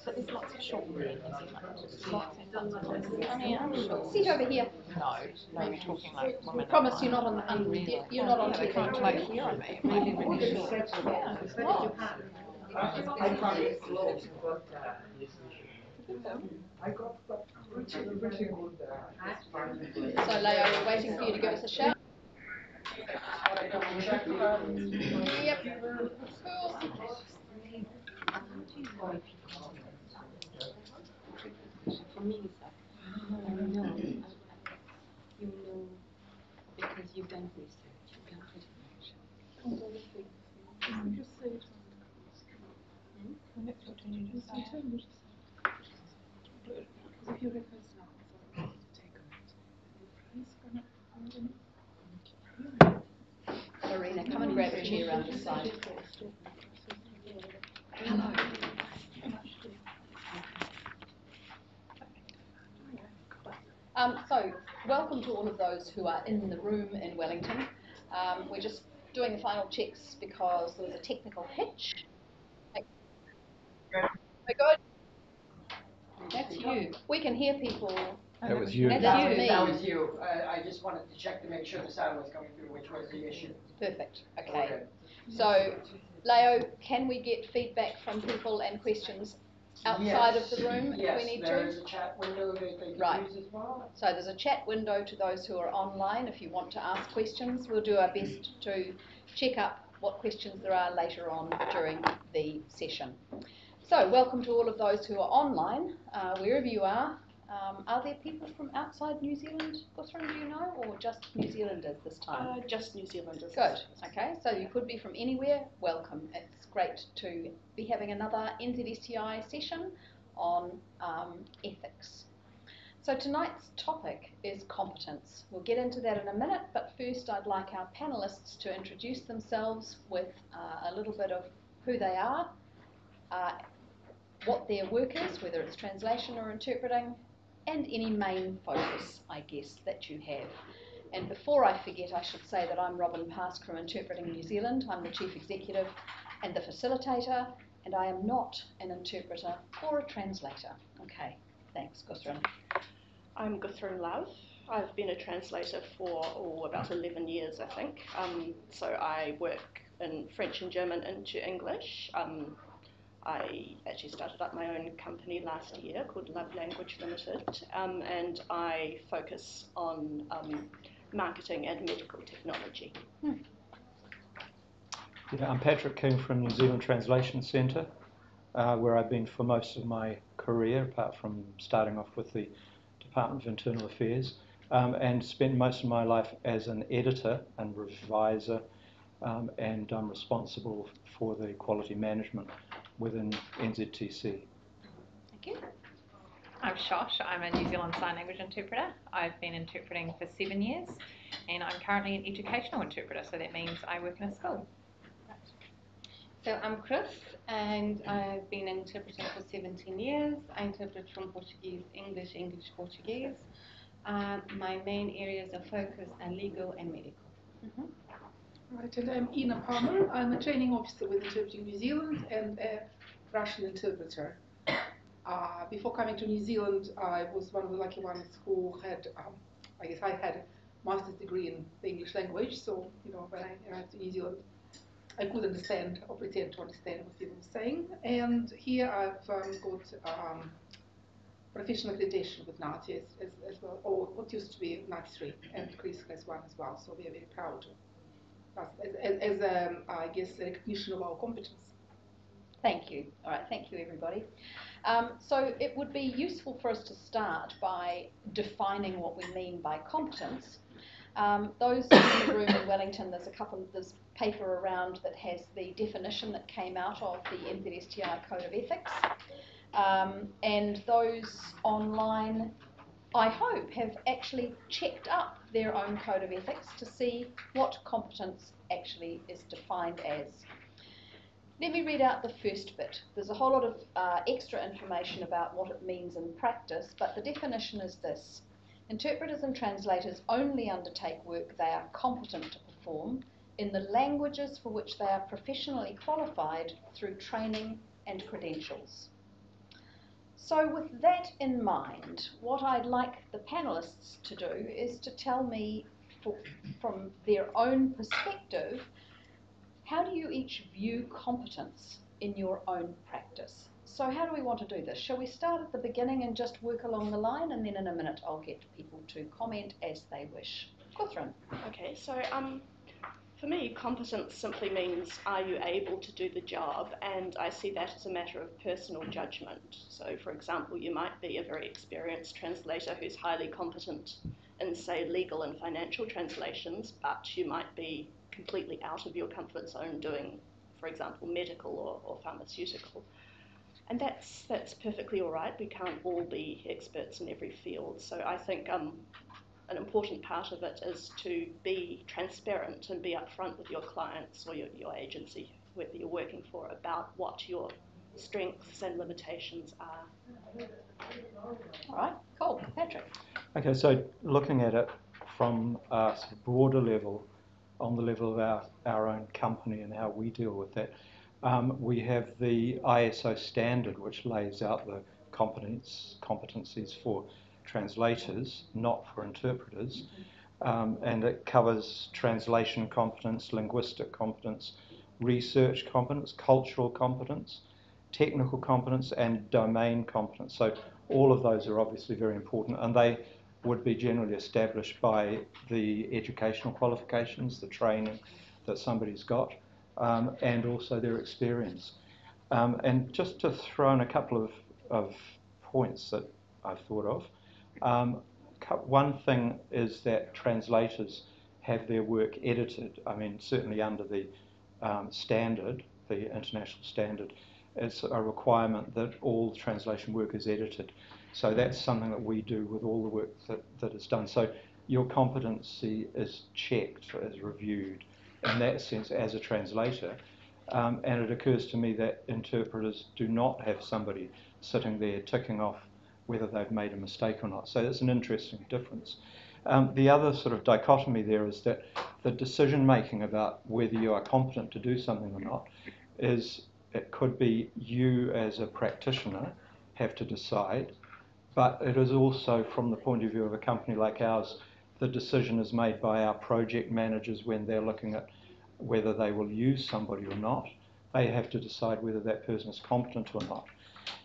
So there's lots of short there in New Zealand. Lots and lots of places. I mean, I'm sure. Sit over here. No, we're talking like women. Promise you're not on the Really? you're not on They TV. can't like hear on me. It might be really short. Yeah. Oh. So Leo, we're waiting for you to give us a shout. Yep. Cool. For me, it's like, no, you know, because you've done research, you've done presentation. Marina, come and grab a chair around the side. Hello. So, welcome to all of those who are in the room in Wellington. We're just doing the final checks because there was a technical hitch. We're good. That's you. We can hear people. That was you. That's me. That was you. I just wanted to check to make sure the sound was coming through, which was the issue. Perfect. Okay. So, Leo, can we get feedback from people and questions outside of the room if we need to? Yes, there's a chat window that they can use as well. So there's a chat window to those who are online if you want to ask questions. We'll do our best to check up what questions there are later on during the session. So welcome to all of those who are online, wherever you are. Are there people from outside New Zealand, Guthrum, do you know, or just New Zealanders this time? Just New Zealanders. Good. Okay, so you could be from anywhere. Welcome. It's great to be having another NZSTI session on ethics. So tonight's topic is competence. We'll get into that in a minute, but first I'd like our panellists to introduce themselves with a little bit of who they are, what their work is, whether it's translation or interpreting, and any main focus, I guess, that you have. And before I forget, I should say that I'm Robin Pask from Interpreting New Zealand. I'm the Chief Executive and the Facilitator, and I am not an interpreter or a translator. Okay, thanks, Guthrum. I'm Guthrum Love. I've been a translator for about 11 years, I think. So I work in French and German into English. I actually started up my own company last year called Love Language Limited, and I focus on marketing and medical technology. Yeah, I'm Patrick King from New Zealand Translation Centre, where I've been for most of my career, apart from starting off with the Department of Internal Affairs, and spent most of my life as an editor and reviser, and I'm responsible for the quality management within NZTC. Thank you. I'm Shosh. I'm a New Zealand Sign Language interpreter. I've been interpreting for 7 years, and I'm currently an educational interpreter, so that means I work in a school. So I'm Chris, and I've been interpreting for 17 years. I interpret from Portuguese, English, English, Portuguese. My main areas of focus are legal and medical. Right, and I'm Ina Palmer. I'm a training officer with Interpreting New Zealand and a Russian interpreter. Before coming to New Zealand, I was one of the lucky ones who had, I guess I had a master's degree in the English language, so, you know, when I arrived in New Zealand, I could understand or pretend to understand what people were saying. And here I've got professional accreditation with NATI as well, or what used to be NATI 3, and Chris has one as well, so we are very proud as I guess, a recognition of our competence. Thank you. All right, thank you, everybody. So it would be useful for us to start by defining what we mean by competence. Those in the room in Wellington, there's paper around that has the definition that came out of the NZSTI Code of Ethics. And those online, I hope, have actually checked up their own Code of Ethics to see what competence actually is defined as. Let me read out the first bit. There's a whole lot of extra information about what it means in practice, but the definition is this. Interpreters and translators only undertake work they are competent to perform in the languages for which they are professionally qualified through training and credentials. So with that in mind, what I'd like the panellists to do is to tell me from their own perspective, how do you each view competence in your own practice? So how do we want to do this? Shall we start at the beginning and just work along the line, and then in a minute I'll get people to comment as they wish. Catherine. Okay, so for me, competence simply means, are you able to do the job? And I see that as a matter of personal judgment. So, for example, you might be a very experienced translator who's highly competent in, say, legal and financial translations, but you might be completely out of your comfort zone doing, for example, medical or pharmaceutical. And that's perfectly all right. We can't all be experts in every field. So I think an important part of it is to be transparent and be upfront with your clients or your agency, whether you're working for, about what your strengths and limitations are. All right, cool. Patrick. Okay, so looking at it from a sort of broader level, on the level of our own company and how we deal with that, we have the ISO standard, which lays out the competencies for translators, not for interpreters, and it covers translation competence, linguistic competence, research competence, cultural competence, technical competence, and domain competence. So all of those are obviously very important, and they would be generally established by the educational qualifications, the training that somebody's got, and also their experience. And just to throw in a couple of points that I've thought of, one thing is that translators have their work edited. I mean, certainly under the standard, the international standard, it's a requirement that all translation work is edited. So that's something that we do with all the work that is done. So your competency is checked, is reviewed in that sense as a translator. And it occurs to me that interpreters do not have somebody sitting there ticking off whether they've made a mistake or not. So that's an interesting difference. The other sort of dichotomy there is that the decision making about whether you are competent to do something or not is, it could be you as a practitioner have to decide, but it is also, from the point of view of a company like ours, the decision is made by our project managers when they're looking at whether they will use somebody or not. They have to decide whether that person is competent or not.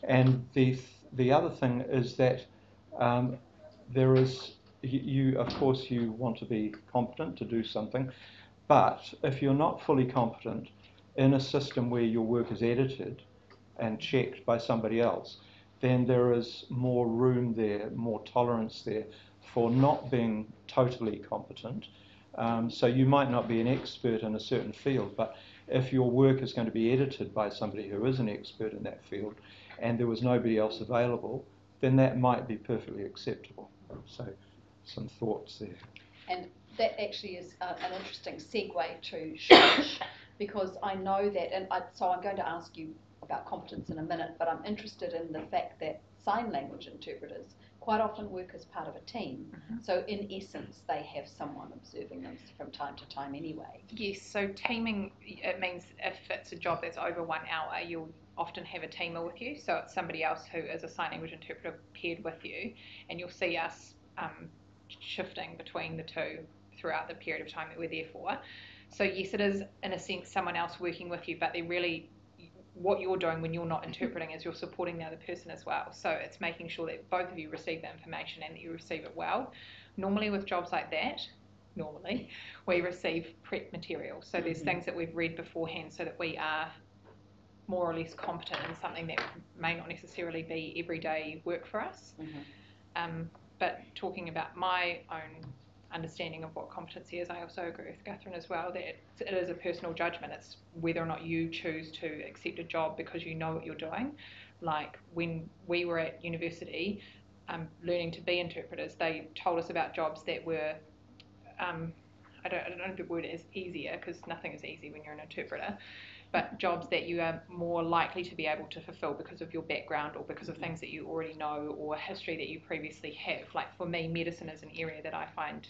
And the other thing is that there is, of course you want to be competent to do something, but if you're not fully competent in a system where your work is edited and checked by somebody else, then there is more room there, more tolerance there for not being totally competent. So you might not be an expert in a certain field, but if your work is going to be edited by somebody who is an expert in that field and there was nobody else available, then that might be perfectly acceptable. So some thoughts there. And that actually is an interesting segue to Shosh, because I know that, so I'm going to ask you about competence in a minute, but I'm interested in the fact that sign language interpreters quite often work as part of a team. Mm-hmm. So in essence, they have someone observing them from time to time anyway. Yes, so teaming, it means if it's a job that's over 1 hour, you'll often have a teamer with you. So it's somebody else who is a sign language interpreter paired with you, and you'll see us shifting between the two throughout the period of time that we're there for. So yes, it is in a sense someone else working with you, but they're really, what you're doing when you're not interpreting is you're supporting the other person as well. So it's making sure that both of you receive the information and that you receive it well. Normally with jobs like that, we receive prep material. So there's things that we've read beforehand so that we are more or less competent in something that may not necessarily be everyday work for us. Mm-hmm. But talking about my own understanding of what competency is, I also agree with Catherine as well that it is a personal judgment. It's whether or not you choose to accept a job because you know what you're doing. Like when we were at university learning to be interpreters, they told us about jobs that were, I don't know if the word is easier, because nothing is easy when you're an interpreter, but jobs that you are more likely to be able to fulfill because of your background or because of things that you already know or history that you previously have. Like for me, medicine is an area that I find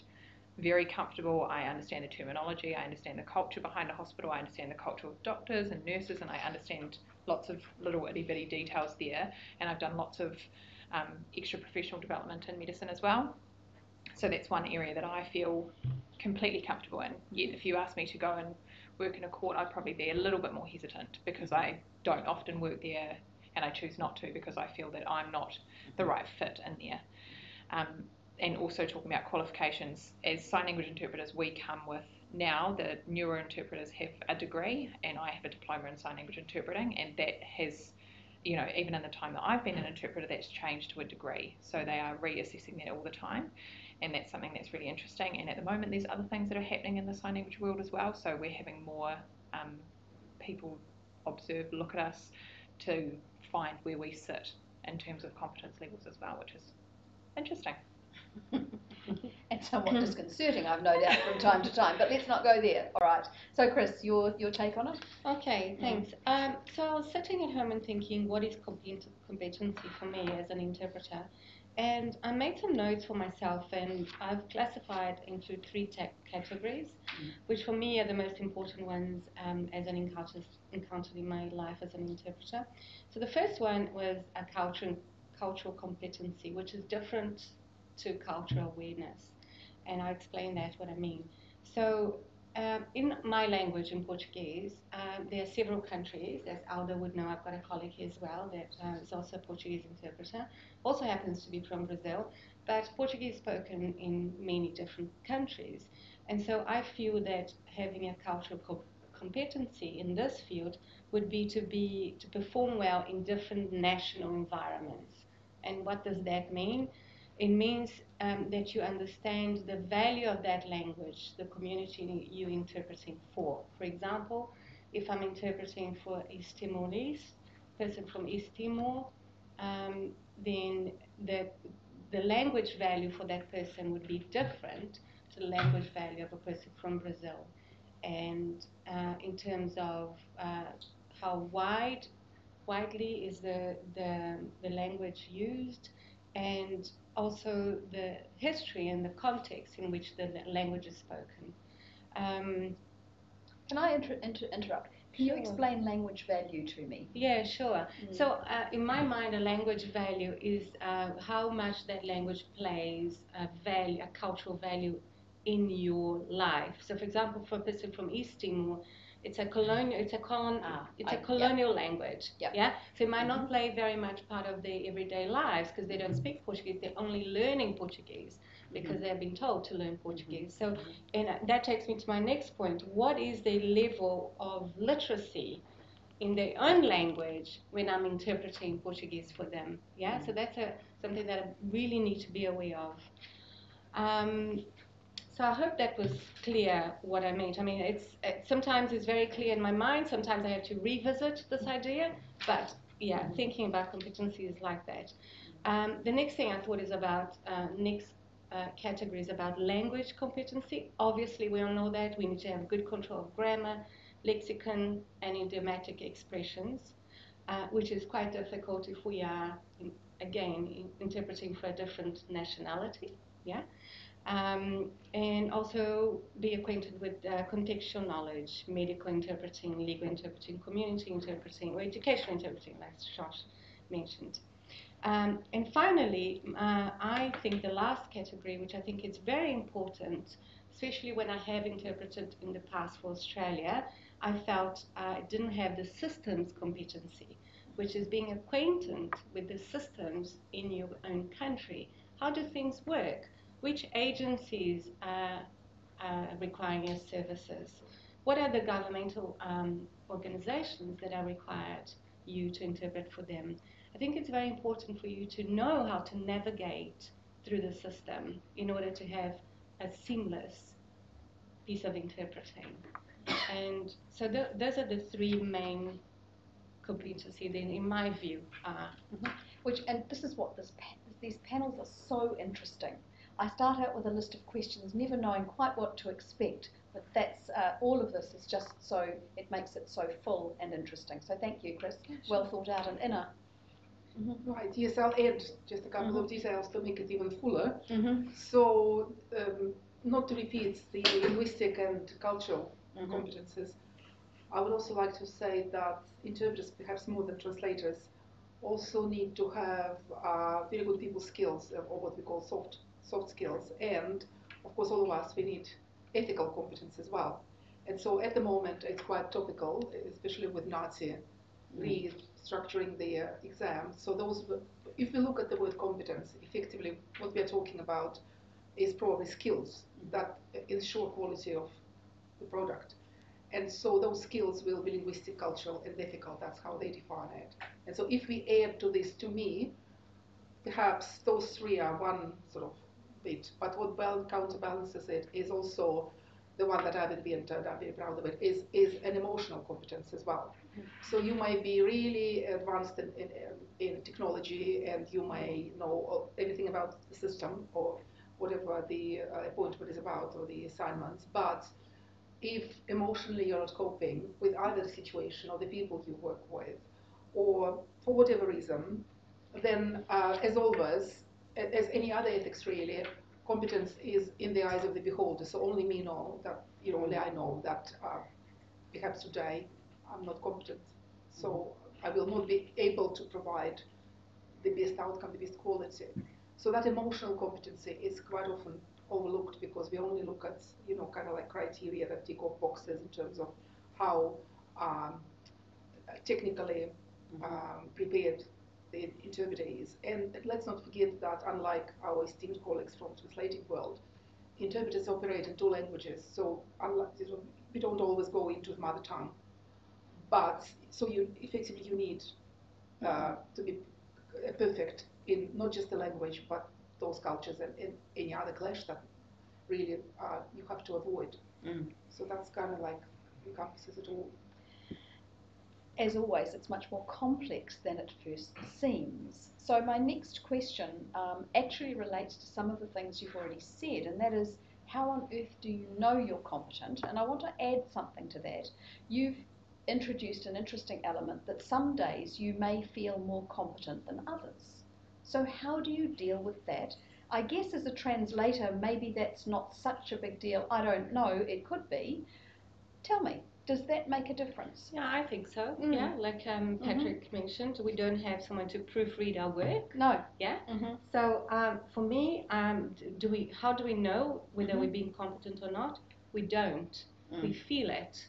very comfortable. I understand the terminology, I understand the culture behind a hospital, I understand the culture of doctors and nurses, and I understand lots of little itty bitty details there. And I've done lots of extra professional development in medicine as well. So that's one area that I feel completely comfortable in. Yet if you ask me to go and work in a court, I'd probably be a little bit more hesitant because I don't often work there, and I choose not to because I feel that I'm not the right fit in there. And also talking about qualifications, as sign language interpreters, we come with, now the newer interpreters have a degree and I have a diploma in sign language interpreting, and that has, you know, even in the time that I've been an interpreter, that's changed to a degree. So they are reassessing that all the time, and that's something that's really interesting. And at the moment there's other things that are happening in the sign language world as well, so we're having more people observe, look at us to find where we sit in terms of competence levels as well, which is interesting. And somewhat disconcerting, I've no doubt, from time to time, but let's not go there. All right. So, Chris, your take on it? Okay, thanks. So I was sitting at home and thinking, what is competency for me as an interpreter? And I made some notes for myself, and I've classified into three categories, which for me are the most important ones as an encounter in my life as an interpreter. So the first one was a cultural competency, which is different to cultural awareness, and I'll explain that, what I mean. So in my language, in Portuguese, there are several countries. As Alda would know, I've got a colleague here as well that is also a Portuguese interpreter, also happens to be from Brazil, but Portuguese is spoken in many different countries. And so I feel that having a cultural competency in this field would be to perform well in different national environments. And what does that mean? It means that you understand the value of that language, the community you're interpreting for. For example, if I'm interpreting for East Timorese, person from East Timor, then the language value for that person would be different to the language value of a person from Brazil. And in terms of how widely is the language used, and also the history and the context in which the language is spoken. Can I interrupt? Can you explain language value to me? Yeah, sure. So in my mind, a language value is how much that language plays a cultural value in your life. So for example, for a person from East Timor, it's a colonial language. Yep. Yeah. So it might not play very much part of their everyday lives because they don't speak Portuguese. They're only learning Portuguese because they've been told to learn Portuguese. So, and that takes me to my next point. What is the level of literacy in their own language when I'm interpreting Portuguese for them? Yeah. So that's something that I really need to be aware of. So I hope that was clear what I meant. I mean, sometimes it's very clear in my mind. Sometimes I have to revisit this idea. But yeah, thinking about competency is like that. The next thing I thought is about category is about language competency. Obviously, we all know that we need to have good control of grammar, lexicon, and idiomatic expressions, which is quite difficult if we are, interpreting for a different nationality. Yeah. And also be acquainted with contextual knowledge, medical interpreting, legal interpreting, community interpreting, or educational interpreting, like Josh mentioned. And finally, I think the last category, which I think is very important, especially when I have interpreted in the past for Australia, I felt I didn't have the systems competency, which is being acquainted with the systems in your own country. How do things work? Which agencies are requiring your services? What are the governmental organizations that are required you to interpret for them? I think it's very important for you to know how to navigate through the system in order to have a seamless piece of interpreting. And so those are the three main competencies, in my view. And this is what these panels are so interesting. I start out with a list of questions, never knowing quite what to expect, but that's all of this is just so, it makes it so full and interesting. So thank you, Chris. Yeah, sure. Well thought out. And Ina? Right, yes, I'll add just a couple of details to make it even fuller. So not to repeat the linguistic and cultural competences, I would also like to say that interpreters, perhaps more than translators, also need to have very good people skills, or what we call soft skills, and of course all of us, we need ethical competence as well. And so at the moment it's quite topical, especially with Nazi restructuring the exams. So those, if we look at the word competence, effectively what we are talking about is probably skills that ensure quality of the product. And so those skills will be linguistic, cultural, and ethical. That's how they define it. And so if we add to this, to me, perhaps those three are one sort of bit. But what counterbalances it is also the one that I will be, and I'm very proud of it, is an emotional competence as well. So you might be really advanced in technology, and you may know everything about the system or whatever the appointment is about or the assignments, but if emotionally you're not coping with either the situation or the people you work with, or for whatever reason, then as always, as any other ethics really, competence is in the eyes of the beholder. So only me know that, only I know that perhaps today I'm not competent. So I will not be able to provide the best outcome, the best quality. So that emotional competency is quite often overlooked because we only look at, kind of like criteria that tick off boxes in terms of how technically prepared the interpreter is. And let's not forget that unlike our esteemed colleagues from the translating world, interpreters operate in two languages. So we don't always go into the mother tongue. But so you need to be perfect in not just the language, but those cultures and any other clash that really you have to avoid. So that's kind of like encompasses it all. As always, it's much more complex than it first seems. So my next question actually relates to some of the things you've already said, and that is, how on earth do you know you're competent? And I want to add something to that. You've introduced an interesting element that some days you may feel more competent than others. So how do you deal with that? I guess as a translator, maybe that's not such a big deal. I don't know, it could be. Tell me, does that make a difference? Yeah, I think so. Yeah, like Patrick mentioned, we don't have someone to proofread our work. No. Yeah. So for me, how do we know whether we're being competent or not? We don't. We feel it.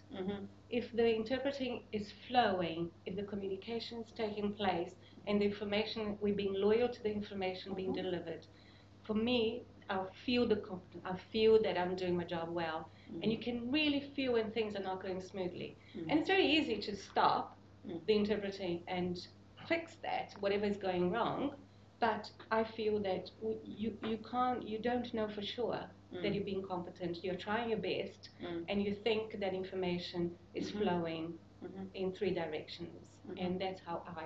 If the interpreting is flowing, if the communication is taking place, and the information, we're being loyal to the information being delivered, for me, I'll feel the competence. I feel that I'm doing my job well. And you can really feel when things are not going smoothly. And it's very easy to stop the interpreting and fix that, whatever is going wrong. But I feel that you don't know for sure that you're being competent. You're trying your best, and you think that information is flowing in three directions. And that's how I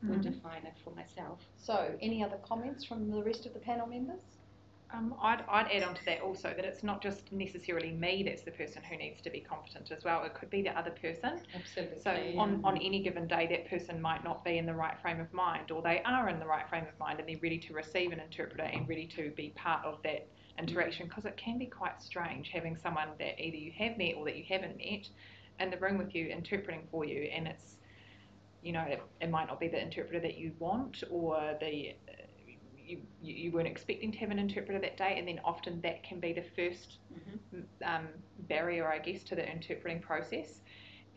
would define it for myself. So, any other comments from the rest of the panel members? I'd add on to that also that it's not just necessarily me that's the person who needs to be competent as well. It could be the other person. Absolutely. So on any given day, that person might not be in the right frame of mind, or they are in the right frame of mind and they're ready to receive an interpreter and ready to be part of that interaction, because it can be quite strange having someone that either you have met or that you haven't met in the room with you interpreting for you, and it's, it might not be the interpreter that you want, or you weren't expecting to have an interpreter that day, and then often that can be the first barrier, I guess, to the interpreting process,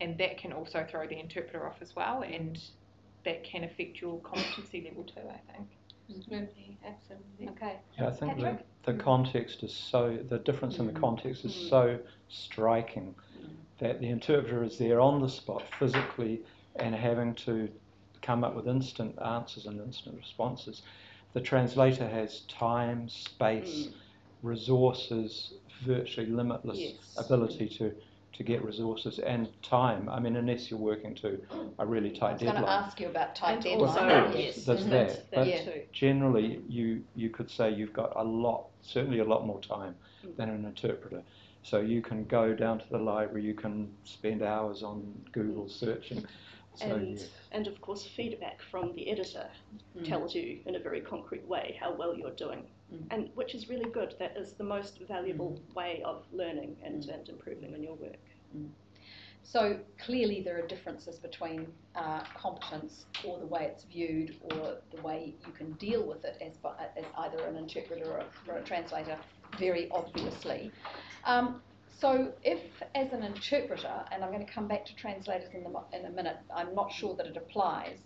and that can also throw the interpreter off as well, and that can affect your competency level too, I think. Absolutely. Okay. Yeah, I think Patrick? the context is the difference in the context is so striking that the interpreter is there on the spot physically and having to come up with instant answers and instant responses. The translator has time, space, resources, virtually limitless ability to get resources and time. I mean, unless you're working to a really tight deadline. I was going to ask you about tight deadline. Also, yes. there's that. But generally, you could say you've got certainly a lot more time than an interpreter. So you can go down to the library, you can spend hours on Google searching So, yes. And of course, feedback from the editor tells you in a very concrete way how well you're doing, and which is really good. That is the most valuable way of learning and improving in your work. So clearly there are differences between competence, or the way it's viewed, or the way you can deal with it as either an interpreter or a translator, very obviously. So if, as an interpreter, and I'm going to come back to translators in a minute, I'm not sure that it applies,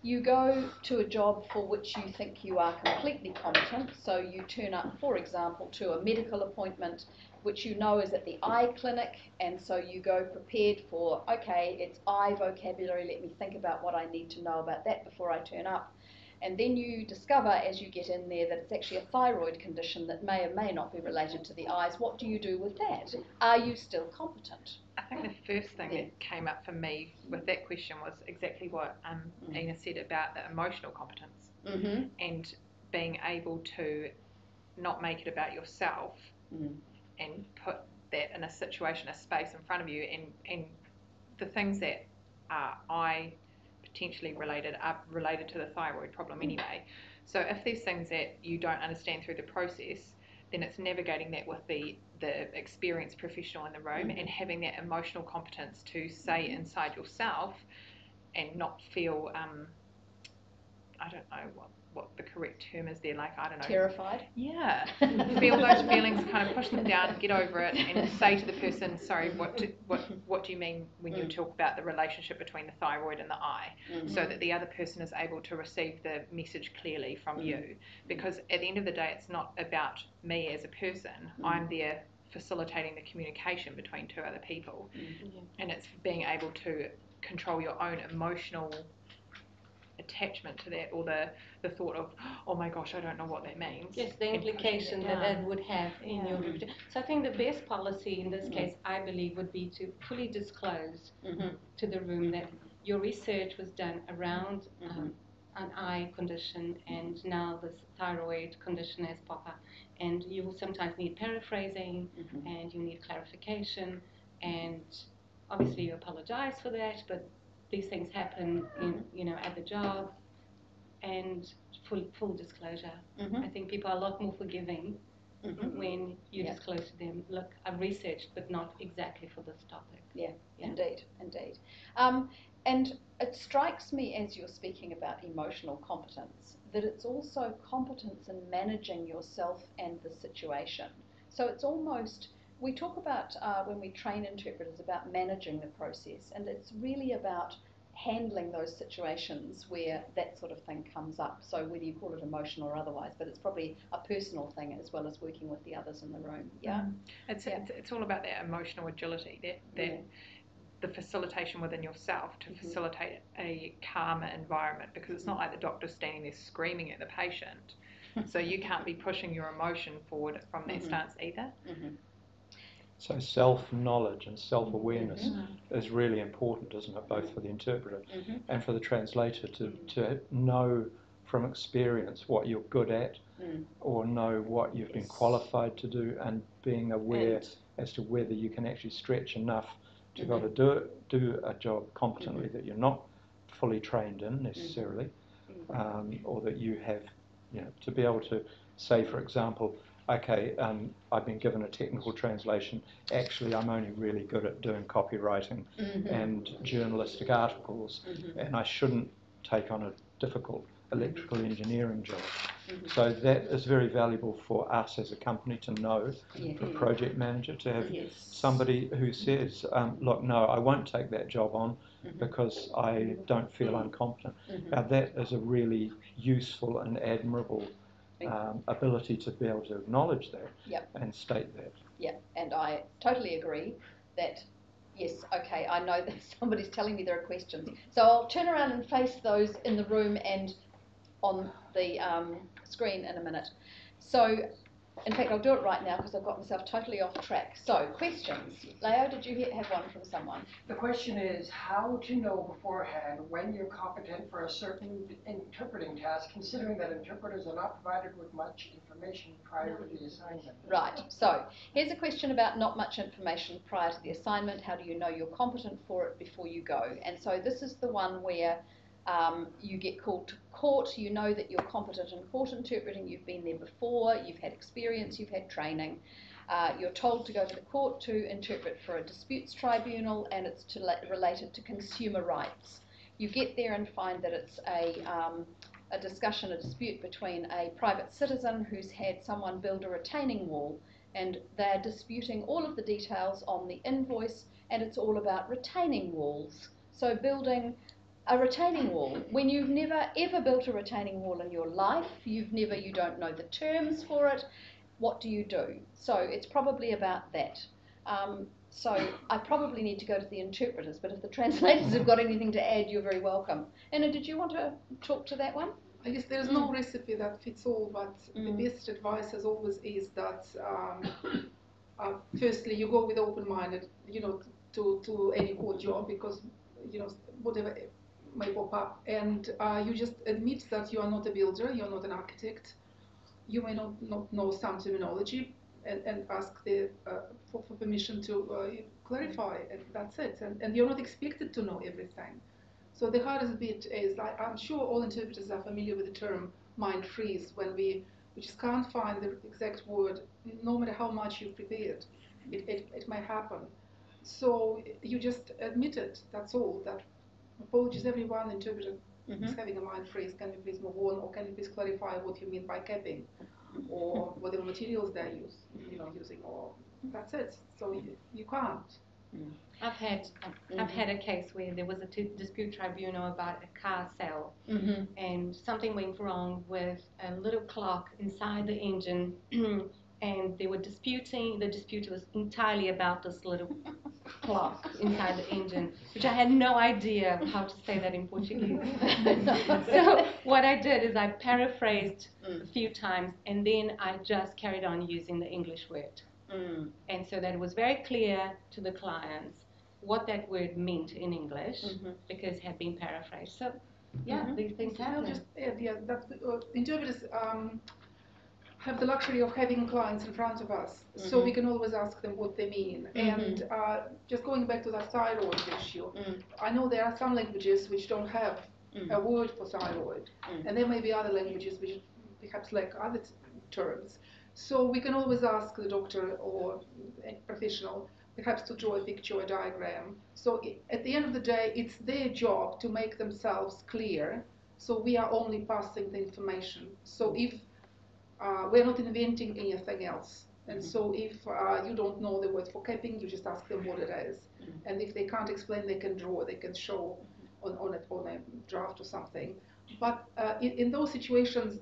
you go to a job for which you think you are completely competent, so you turn up, for example, to a medical appointment which you know is at the eye clinic, and so you go prepared for, okay, it's eye vocabulary, let me think about what I need to know about that before I turn up. And then you discover as you get in there that it's actually a thyroid condition that may or may not be related to the eyes. What do you do with that? Are you still competent? I think the first thing that came up for me with that question was exactly what Ina said about the emotional competence and being able to not make it about yourself and put that in a situation, a space in front of you, and the things that are eye potentially related are related to the thyroid problem anyway. So if there's things that you don't understand through the process, then it's navigating that with the experienced professional in the room and having that emotional competence to say inside yourself and not feel I don't know what the correct term is there, like, I don't know. Terrified? Yeah. Feel those feelings, kind of push them down, get over it, and say to the person, sorry, what do you mean when you talk about the relationship between the thyroid and the eye? So that the other person is able to receive the message clearly from you. Because at the end of the day, it's not about me as a person. I'm there facilitating the communication between two other people. And it's being able to control your own emotional attachment to that, or the thought of, oh my gosh, I don't know what that means. Yes, the implication that would have in your revision. So I think the best policy in this case, I believe, would be to fully disclose to the room that your research was done around an eye condition, and now this thyroid condition has popped up, and you will sometimes need paraphrasing and you need clarification, and obviously you apologize for that, but these things happen in, at the job, and full disclosure. I think people are a lot more forgiving when you disclose to them, look, I've researched, but not exactly for this topic. Yeah. Indeed. And it strikes me as you're speaking about emotional competence that it's also competence in managing yourself and the situation. So it's almost, we talk about when we train interpreters about managing the process, and it's really about handling those situations where that sort of thing comes up. So whether you call it emotional or otherwise, but it's probably a personal thing as well as working with the others in the room. It's all about that emotional agility, that the facilitation within yourself to facilitate a calmer environment, because it's not like the doctor's standing there screaming at the patient, so you can't be pushing your emotion forward from that stance either. So self-knowledge and self-awareness is really important, isn't it, both for the interpreter and for the translator to know from experience what you're good at or know what you've been qualified to do, and being aware as to whether you can actually stretch enough to be able to do a job competently that you're not fully trained in necessarily, or that you have, to be able to say, for example, okay, I've been given a technical translation. Actually, I'm only really good at doing copywriting and journalistic articles, and I shouldn't take on a difficult electrical engineering job. So that is very valuable for us as a company to know, for a project manager to have somebody who says, look, no, I won't take that job on because I don't feel I'm competent. Now that is a really useful and admirable ability to be able to acknowledge that and state that. Yeah, and I totally agree that, yes, okay, I know that somebody's telling me there are questions. So I'll turn around and face those in the room and on the screen in a minute. So In fact, I'll do it right now because I've got myself totally off track. So, questions. Leo, did you have one from someone? The question is how to know beforehand when you're competent for a certain interpreting task, considering that interpreters are not provided with much information prior to the assignment. Right, so here's a question about not much information prior to the assignment. How do you know you're competent for it before you go? And so this is the one where you get called to court, you know that you're competent in court interpreting, you've been there before, you've had experience, you've had training. You're told to go to the court to interpret for a disputes tribunal, and it's related to consumer rights. You get there and find that it's a discussion, a dispute between a private citizen who's had someone build a retaining wall, and they're disputing all of the details on the invoice, and it's all about retaining walls. So building a retaining wall, when you've never ever built a retaining wall in your life, you don't know the terms for it, what do you do? So it's probably about that. So I probably need to go to the interpreters, but if the translators have got anything to add, you're very welcome. Anna, did you want to talk to that one? I guess there's no recipe that fits all, but the best advice as always is that firstly you go with open-minded, to any court job, because whatever may pop up, and you just admit that you are not a builder, you're not an architect, you may not know some terminology, and ask for permission to clarify, and that's it. And you're not expected to know everything. So the hardest bit is, I'm sure all interpreters are familiar with the term mind freeze, when we just can't find the exact word, no matter how much you've prepared. It may happen. So you just admit it, that's all. That apologies everyone, interpreter is having a mind freeze, can you please move on, or can you please clarify what you mean by capping, or whatever materials they're using, or that's it. So you can't. I've had a case where there was a dispute tribunal about a car sale, and something went wrong with a little clock inside the engine, and they were disputing. The dispute was entirely about this little clock inside the engine, which I had no idea how to say that in Portuguese. So what I did is I paraphrased a few times, and then I just carried on using the English word. And so that it was very clear to the clients what that word meant in English, because it had been paraphrased. So these things happen. I'll just add, that interpreters have the luxury of having clients in front of us, so we can always ask them what they mean. And just going back to that thyroid issue, I know there are some languages which don't have a word for thyroid, and there may be other languages which perhaps lack other terms. So we can always ask the doctor or a professional perhaps to draw a picture, a diagram. So at the end of the day, it's their job to make themselves clear, so we are only passing the information. So if we're not inventing anything else, and so if you don't know the word for capping, you just ask them what it is. And if they can't explain, they can draw, they can show on a draft or something. But in those situations,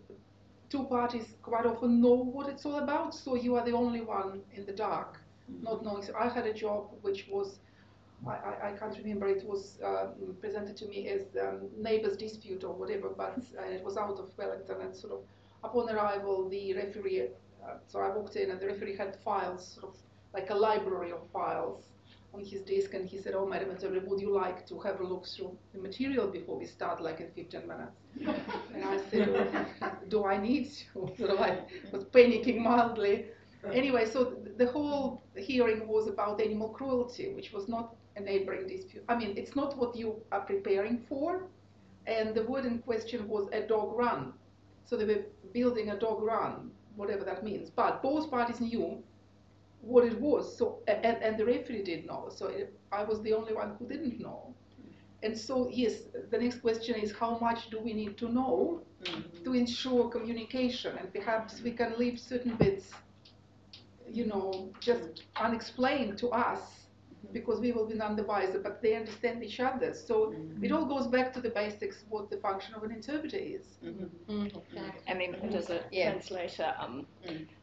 two parties quite often know what it's all about, so you are the only one in the dark, not knowing. So I had a job which was, I can't remember, it was presented to me as neighbour's dispute or whatever, but it was out of Wellington, and sort of upon arrival, the referee, so I walked in and the referee had files, sort of like a library of files on his desk, and he said, "Oh, Madam Attorney, would you like to have a look through the material before we start, like in 15 minutes? And I said, do I need to? Sort of like, was panicking mildly. Anyway, so the whole hearing was about animal cruelty, which was not a neighboring dispute. I mean, it's not what you are preparing for, and the word in question was a dog run. So they were building a dog run, whatever that means. But both parties knew what it was, so and the referee did know, so I was the only one who didn't know. And so yes, the next question is, how much do we need to know to ensure communication? And perhaps we can leave certain bits, just unexplained to us, because we will be none the wiser, but they understand each other. So it all goes back to the basics, what the function of an interpreter is. And then as a translator,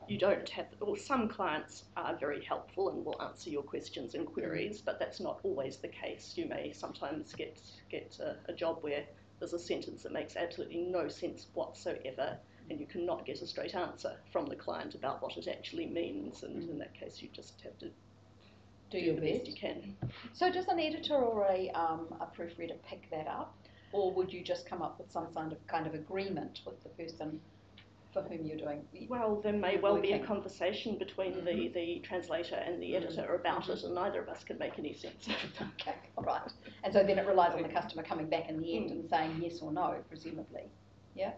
you don't have, well, some clients are very helpful and will answer your questions and queries, but that's not always the case. You may sometimes get a job where there's a sentence that makes absolutely no sense whatsoever, and you cannot get a straight answer from the client about what it actually means, and in that case you just have to do the best you can. So does an editor or a proofreader pick that up, or would you just come up with some kind of agreement with the person for whom you're doing? Well, there may well be a conversation between the translator and the editor about it, and neither of us can make any sense of it. Okay, all right. And so then it relies on the customer coming back in the end and saying yes or no, presumably. Yeah?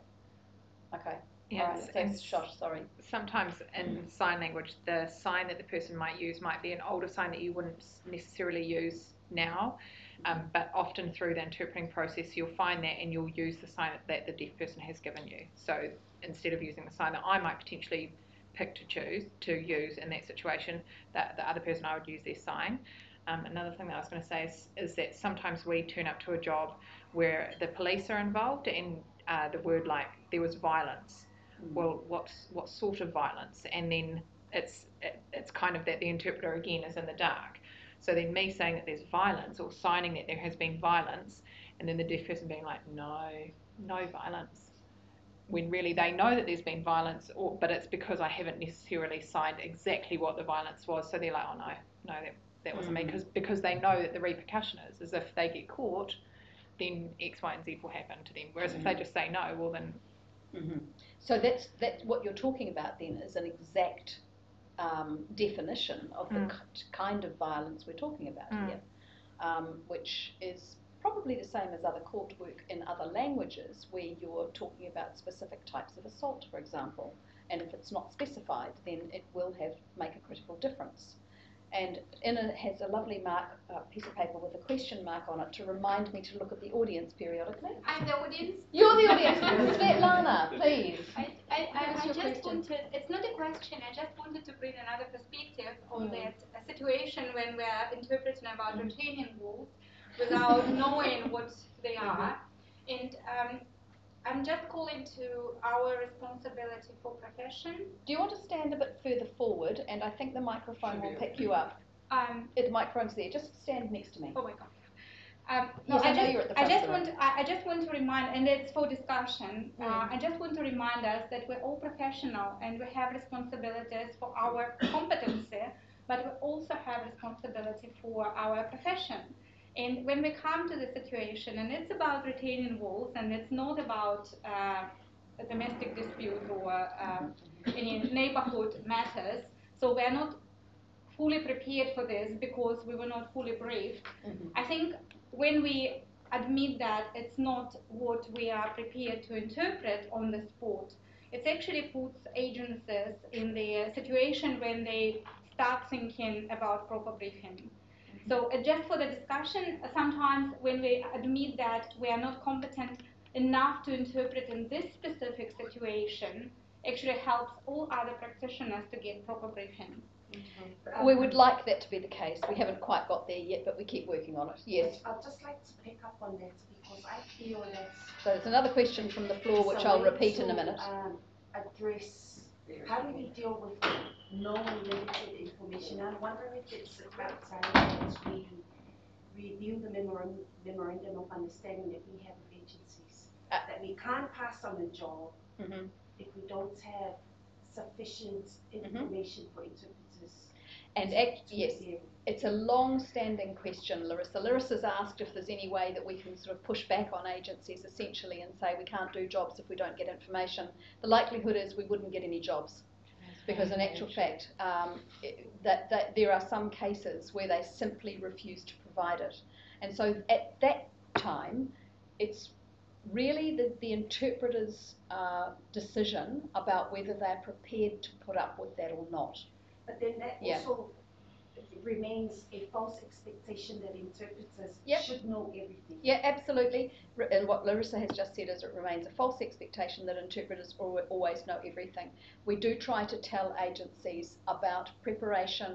Okay. Yeah, All right. Thanks, Shosh, sorry. Sometimes in sign language, the sign that the person might use might be an older sign that you wouldn't necessarily use now, but often through the interpreting process you'll find that and you'll use the sign that the deaf person has given you. So instead of using the sign that I might potentially pick to use in that situation, that the other person, I would use their sign. Another thing that I was going to say is that sometimes we turn up to a job where the police are involved and the word like there was violence. Well, what sort of violence? And then it's kind of that the interpreter again is in the dark. So then me saying that there's violence or signing that there has been violence, and then the deaf person being like, no violence, when really they know that there's been violence, but it's because I haven't necessarily signed exactly what the violence was. So they're like, oh no, that wasn't me, because they know that the repercussion is if they get caught, then X, Y, and Z will happen to them. Whereas if they just say no, well then. So that's what you're talking about then, is an exact definition of the kind of violence we're talking about here, which is probably the same as other court work in other languages where you're talking about specific types of assault, for example, and if it's not specified, then it will make a critical difference. And in it has a lovely piece of paper with a question mark on it to remind me to look at the audience periodically. I'm the audience. You're the audience. Svetlana, please. I just wanted, it's not a question, I just wanted to bring another perspective on that situation when we're interpreting about retaining rules without knowing what they are. And I'm just calling to our responsibility for profession. Do you want to stand a bit further forward, and I think the microphone will pick you up. The microphone's there. Just stand next to me. Oh my God. Yes, I know you're at the front. I just want to remind, and it's for discussion. I just want to remind us that we're all professional and we have responsibilities for our competency, but we also have responsibility for our profession. And when we come to the situation, and it's about retaining rules, and it's not about a domestic dispute or any neighborhood matters, so we're not fully prepared for this because we were not fully briefed. I think when we admit that it's not what we are prepared to interpret on the spot, it actually puts agencies in the situation when they start thinking about proper briefing. So just for the discussion, sometimes when we admit that we are not competent enough to interpret in this specific situation, actually helps all other practitioners to get proper briefing. We would like that to be the case. We haven't quite got there yet, but we keep working on it. Yes? I'd just like to pick up on that because I feel that... So there's another question from the floor which I'll repeat in a minute. Address, how do we deal with non-limited information? I'm wondering if it's about time that we review the memorandum of understanding that we have with agencies. That we can't pass on a job if we don't have sufficient information for interpreters. And yes, it's a long-standing question, Larissa. Larissa's asked if there's any way that we can sort of push back on agencies essentially and say we can't do jobs if we don't get information. The likelihood is we wouldn't get any jobs because in actual fact that there are some cases where they simply refuse to provide it. And so at that time, it's really the interpreter's decision about whether they're prepared to put up with that or not. But then that also remains a false expectation that interpreters should know everything. Yeah, absolutely. And what Larissa has just said is it remains a false expectation that interpreters always know everything. We do try to tell agencies about preparation.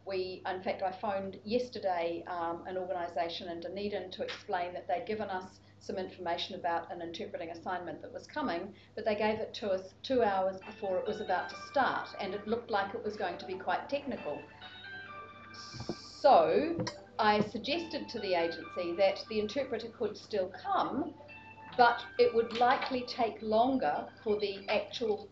In fact, I phoned yesterday an organisation in Dunedin to explain that they'd given us some information about an interpreting assignment that was coming, but they gave it to us 2 hours before it was about to start, and it looked like it was going to be quite technical. So I suggested to the agency that the interpreter could still come but it would likely take longer for the actual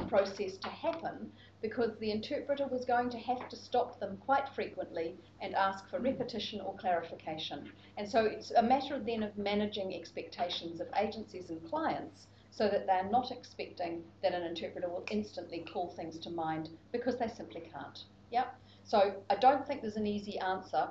process to happen, because the interpreter was going to have to stop them quite frequently and ask for repetition or clarification. And so it's a matter then of managing expectations of agencies and clients, so that they're not expecting that an interpreter will instantly call things to mind, because they simply can't. Yeah. So I don't think there's an easy answer.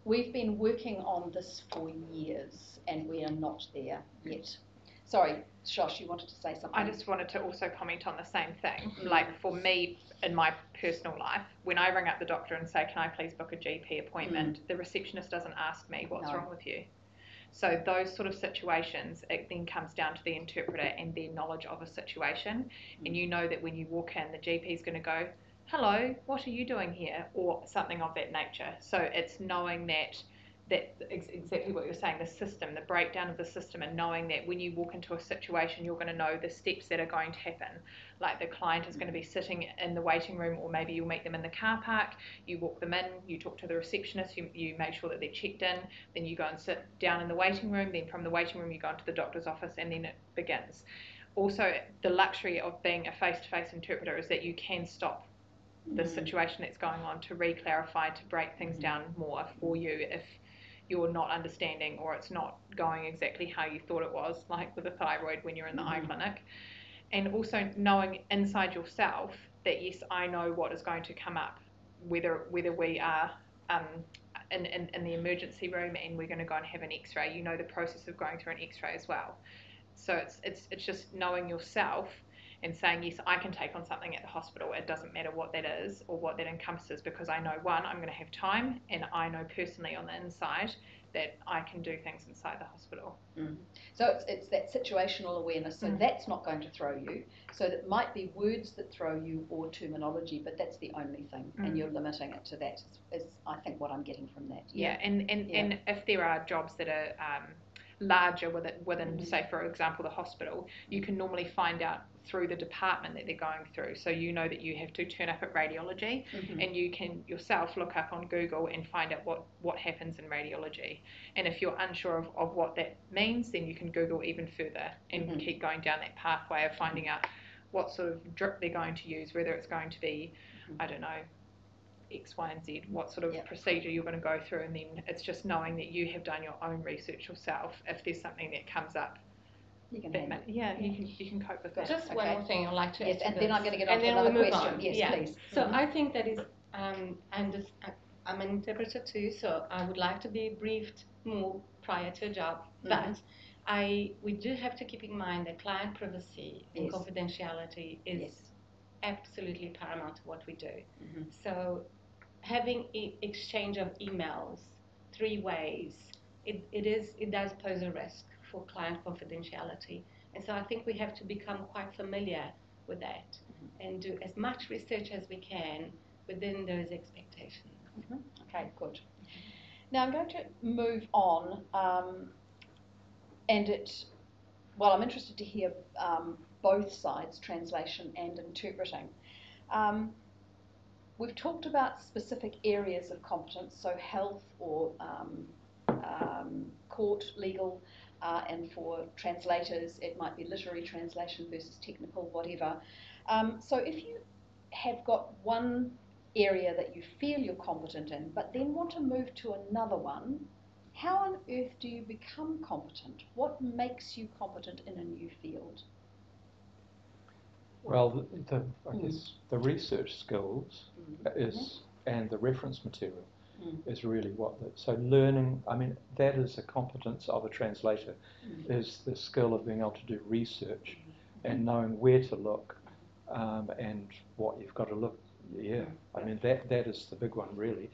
We've been working on this for years, and we are not there yet. Sorry, Shosh, you wanted to say something? I just wanted to also comment on the same thing. Like for me, in my personal life, when I ring up the doctor and say, can I please book a GP appointment, the receptionist doesn't ask me, what's wrong with you? So those sort of situations, it then comes down to the interpreter and their knowledge of a situation. And you know that when you walk in, the GP is going to go, hello, what are you doing here? Or something of that nature. So it's knowing that exactly what you're saying, the system, the breakdown of the system, and knowing that when you walk into a situation, you're going to know the steps that are going to happen. Like the client is going to be sitting in the waiting room, or maybe you'll meet them in the car park, you walk them in, you talk to the receptionist, you make sure that they're checked in, then you go and sit down in the waiting room, then from the waiting room you go into the doctor's office, and then it begins. Also, the luxury of being a face-to-face interpreter is that you can stop the situation that's going on to re-clarify, to break things down more for you if you're not understanding or it's not going exactly how you thought it was, like with the thyroid when you're in the eye clinic. And also knowing inside yourself that, yes, I know what is going to come up, whether we are in the emergency room and we're going to go and have an x-ray, you know the process of going through an x-ray as well. So it's just knowing yourself and saying, yes, I can take on something at the hospital. It doesn't matter what that is or what that encompasses, because I know, one, I'm going to have time, and I know personally on the inside that I can do things inside the hospital. So it's that situational awareness. So that's not going to throw you. So that might be words that throw you or terminology, but that's the only thing, and you're limiting it to that. Is I think what I'm getting from that. Yeah, and if there are jobs that are larger within say, for example, the hospital, you can normally find out through the department that they're going through. So you know that you have to turn up at radiology, and you can yourself look up on Google and find out what happens in radiology. And if you're unsure of what that means, then you can Google even further and keep going down that pathway of finding out what sort of drip they're going to use, whether it's going to be, I don't know, X, Y, and Z, what sort of procedure you're going to go through, and then it's just knowing that you have done your own research yourself. If there's something that comes up, you can you can cope with that. Just one more thing I'd like to add. Yes, and then I'm going to get on and to then another we'll move question. on. Yes, please. So I think that is, I'm an interpreter too, so I would like to be briefed more prior to a job, but we do have to keep in mind that client privacy and confidentiality is absolutely paramount to what we do. So having exchange of emails 3 ways, it does pose a risk for client confidentiality. And so I think we have to become quite familiar with that and do as much research as we can within those expectations. Okay, good. Now I'm going to move on, and I'm interested to hear both sides, translation and interpreting. We've talked about specific areas of competence, so health or court, legal, and for translators it might be literary translation versus technical, whatever. So if you have got one area that you feel you're competent in, but then want to move to another one, how on earth do you become competent? What makes you competent in a new field? Well, I guess the research skills and the reference material is really so learning, I mean, that is a competence of a translator, is the skill of being able to do research and knowing where to look and what you've got to look. I mean, that is the big one, really.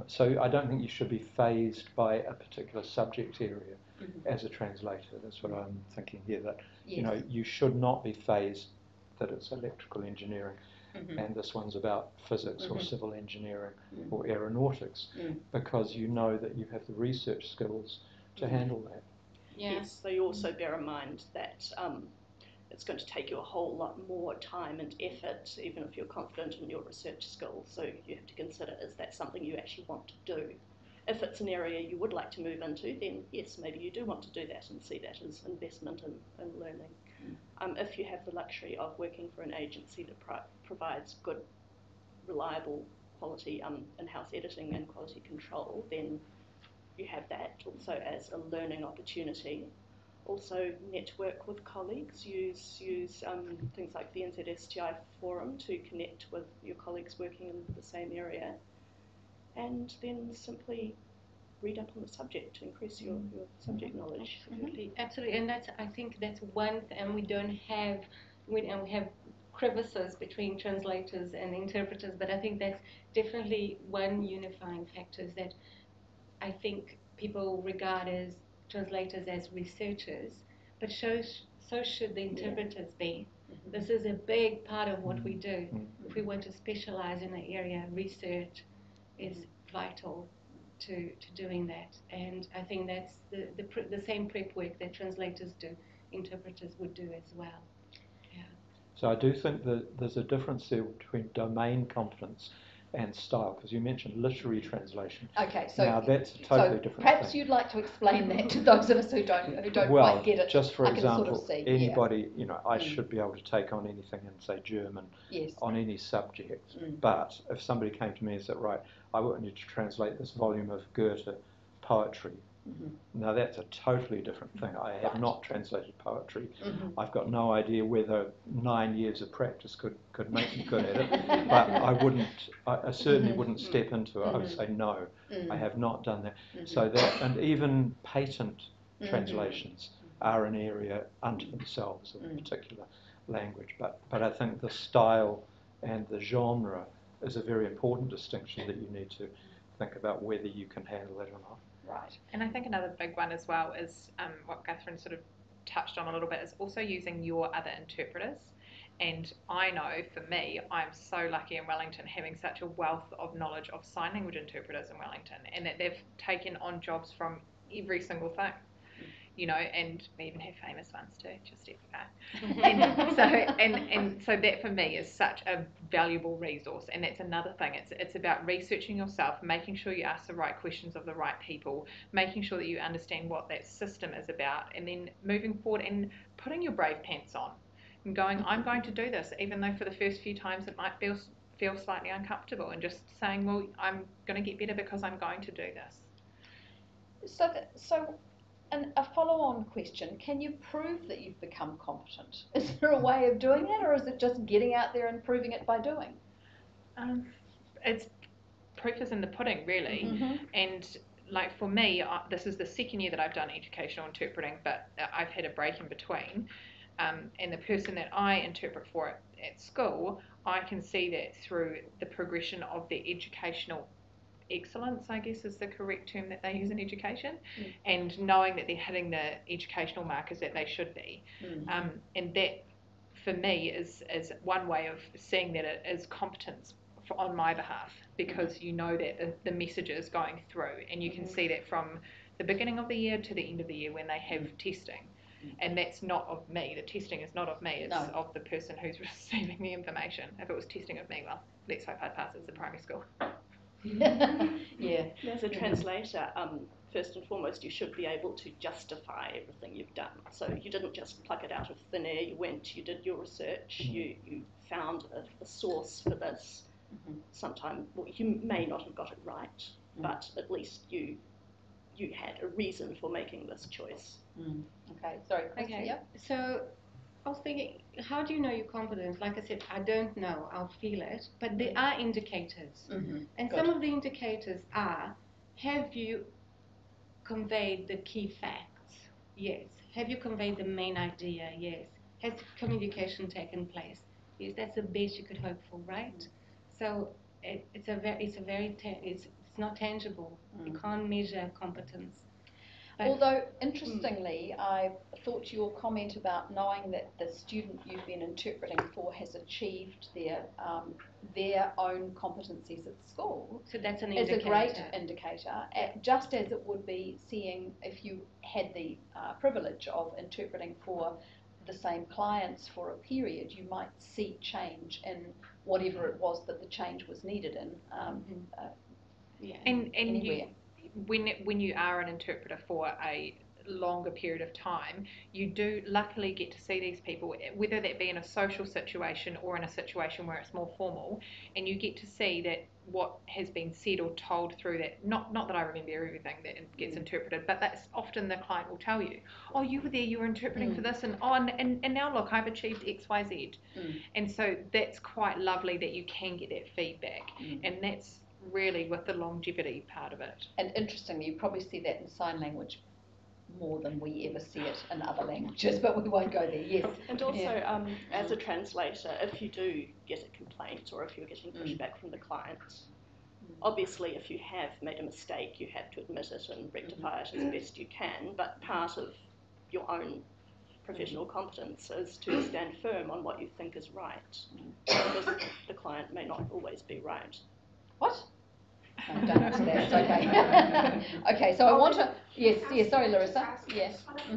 So I don't think you should be phased by a particular subject area as a translator. That's what I'm thinking here, that you know, you should not be phased that it's electrical engineering and this one's about physics or civil engineering or aeronautics, because you know that you have the research skills to handle that. Yes, so you also bear in mind that it's going to take you a whole lot more time and effort, even if you're confident in your research skills. So you have to consider, is that something you actually want to do if it's an area you would like to move into, then yes, maybe you do want to do that and see that as investment in learning. If you have the luxury of working for an agency that provides good, reliable quality in-house editing and quality control, then you have that also as a learning opportunity. Also network with colleagues, use things like the NZSTI Forum to connect with your colleagues working in the same area, and then simply read up on the subject to increase your subject knowledge. Absolutely, absolutely, and I think that's one thing, and we have crevices between translators and interpreters, but I think that's definitely one unifying factor, is that I think people regard as translators as researchers, but so should the interpreters be. This is a big part of what we do. If we want to specialize in an area, research is vital to doing that. And I think that's the same prep work that translators do, interpreters would do as well. Yeah. So I do think that there's a difference there between domain competence and style, because you mentioned literary translation. Okay, so now that's a totally different perhaps thing. you'd like to explain that to those of us who don't well, quite get it. just for I can example, sort of see, anybody, you know, I should be able to take on anything in, say, German on any subject. But if somebody came to me and said, right, I want you to translate this volume of Goethe poetry, now that's a totally different thing. I have not translated poetry. I've got no idea whether 9 years of practice could make me good at it, but I certainly wouldn't step into it. I would say no, I have not done that. So that, and even patent translations are an area unto themselves of a particular language, but I think the style and the genre is a very important distinction that you need to think about whether you can handle it or not. Right. And I think another big one as well is what Catherine sort of touched on a little bit, is also using your other interpreters. And I know for me, I'm so lucky in Wellington having such a wealth of knowledge of sign language interpreters in Wellington, and that they've taken on jobs from every single thing. You know, and we even have famous ones too, just FYI. and so that for me is such a valuable resource, and that's another thing. It's about researching yourself, making sure you ask the right questions of the right people, making sure that you understand what that system is about, and then moving forward and putting your brave pants on and going, I'm going to do this, even though for the first few times it might feel slightly uncomfortable, and just saying, well, I'm going to get better because I'm going to do this. And a follow-on question, can you prove that you've become competent? Is there a way of doing that, or is it just getting out there and proving it by doing? It's proof is in the pudding, really. And like for me, this is the second year that I've done educational interpreting, but I've had a break in between. And the person that I interpret for at school, I can see that through the progression of their educational excellence, I guess is the correct term that they use in education, and knowing that they're hitting the educational markers that they should be. And that for me is one way of seeing that it is competence on my behalf, because you know that the message is going through, and you can see that from the beginning of the year to the end of the year when they have testing. And that's not of me. The testing is not of me. It's of the person who's receiving the information. If it was testing of me, well, let's hope I pass. It's a primary school. Yeah. As a translator, first and foremost, you should be able to justify everything you've done. So you didn't just pluck it out of thin air. You went, you did your research, you found a source for this. Sometime, well, you may not have got it right, but at least you had a reason for making this choice. Okay, sorry, Christy, Okay, so I was thinking, how do you know you're competent? Like I said, I don't know, I'll feel it, but there are indicators. And some of the indicators are, have you conveyed the key facts? Yes. Have you conveyed the main idea? Yes. Has communication taken place? Yes, that's the best you could hope for, right? So it's not tangible. You can't measure competence. Although, interestingly, I thought your comment about knowing that the student you've been interpreting for has achieved their own competencies at school, so that's an indicator. Is a great indicator, just as it would be seeing if you had the privilege of interpreting for the same clients for a period, you might see change in whatever it was that the change was needed in. And anywhere. when you are an interpreter for a longer period of time, you do luckily get to see these people, whether that be in a social situation or in a situation where it's more formal, and you get to see that what has been said or told through that, not that I remember everything that gets interpreted, but that's often the client will tell you, oh, you were there, you were interpreting for this, and oh, and now look, I've achieved XYZ. And so that's quite lovely that you can get that feedback, and that's really with the longevity part of it. And interestingly, you probably see that in sign language more than we ever see it in other languages, but we won't go there. Yes. And also, as a translator, if you do get a complaint or if you're getting pushback from the client, obviously if you have made a mistake, you have to admit it and rectify it as best you can, but part of your own professional competence is to stand firm on what you think is right, because the client may not always be right. What? No, don't answer that. It's okay. Okay, so I want to. Yes. Sorry, Larissa. Yes. I've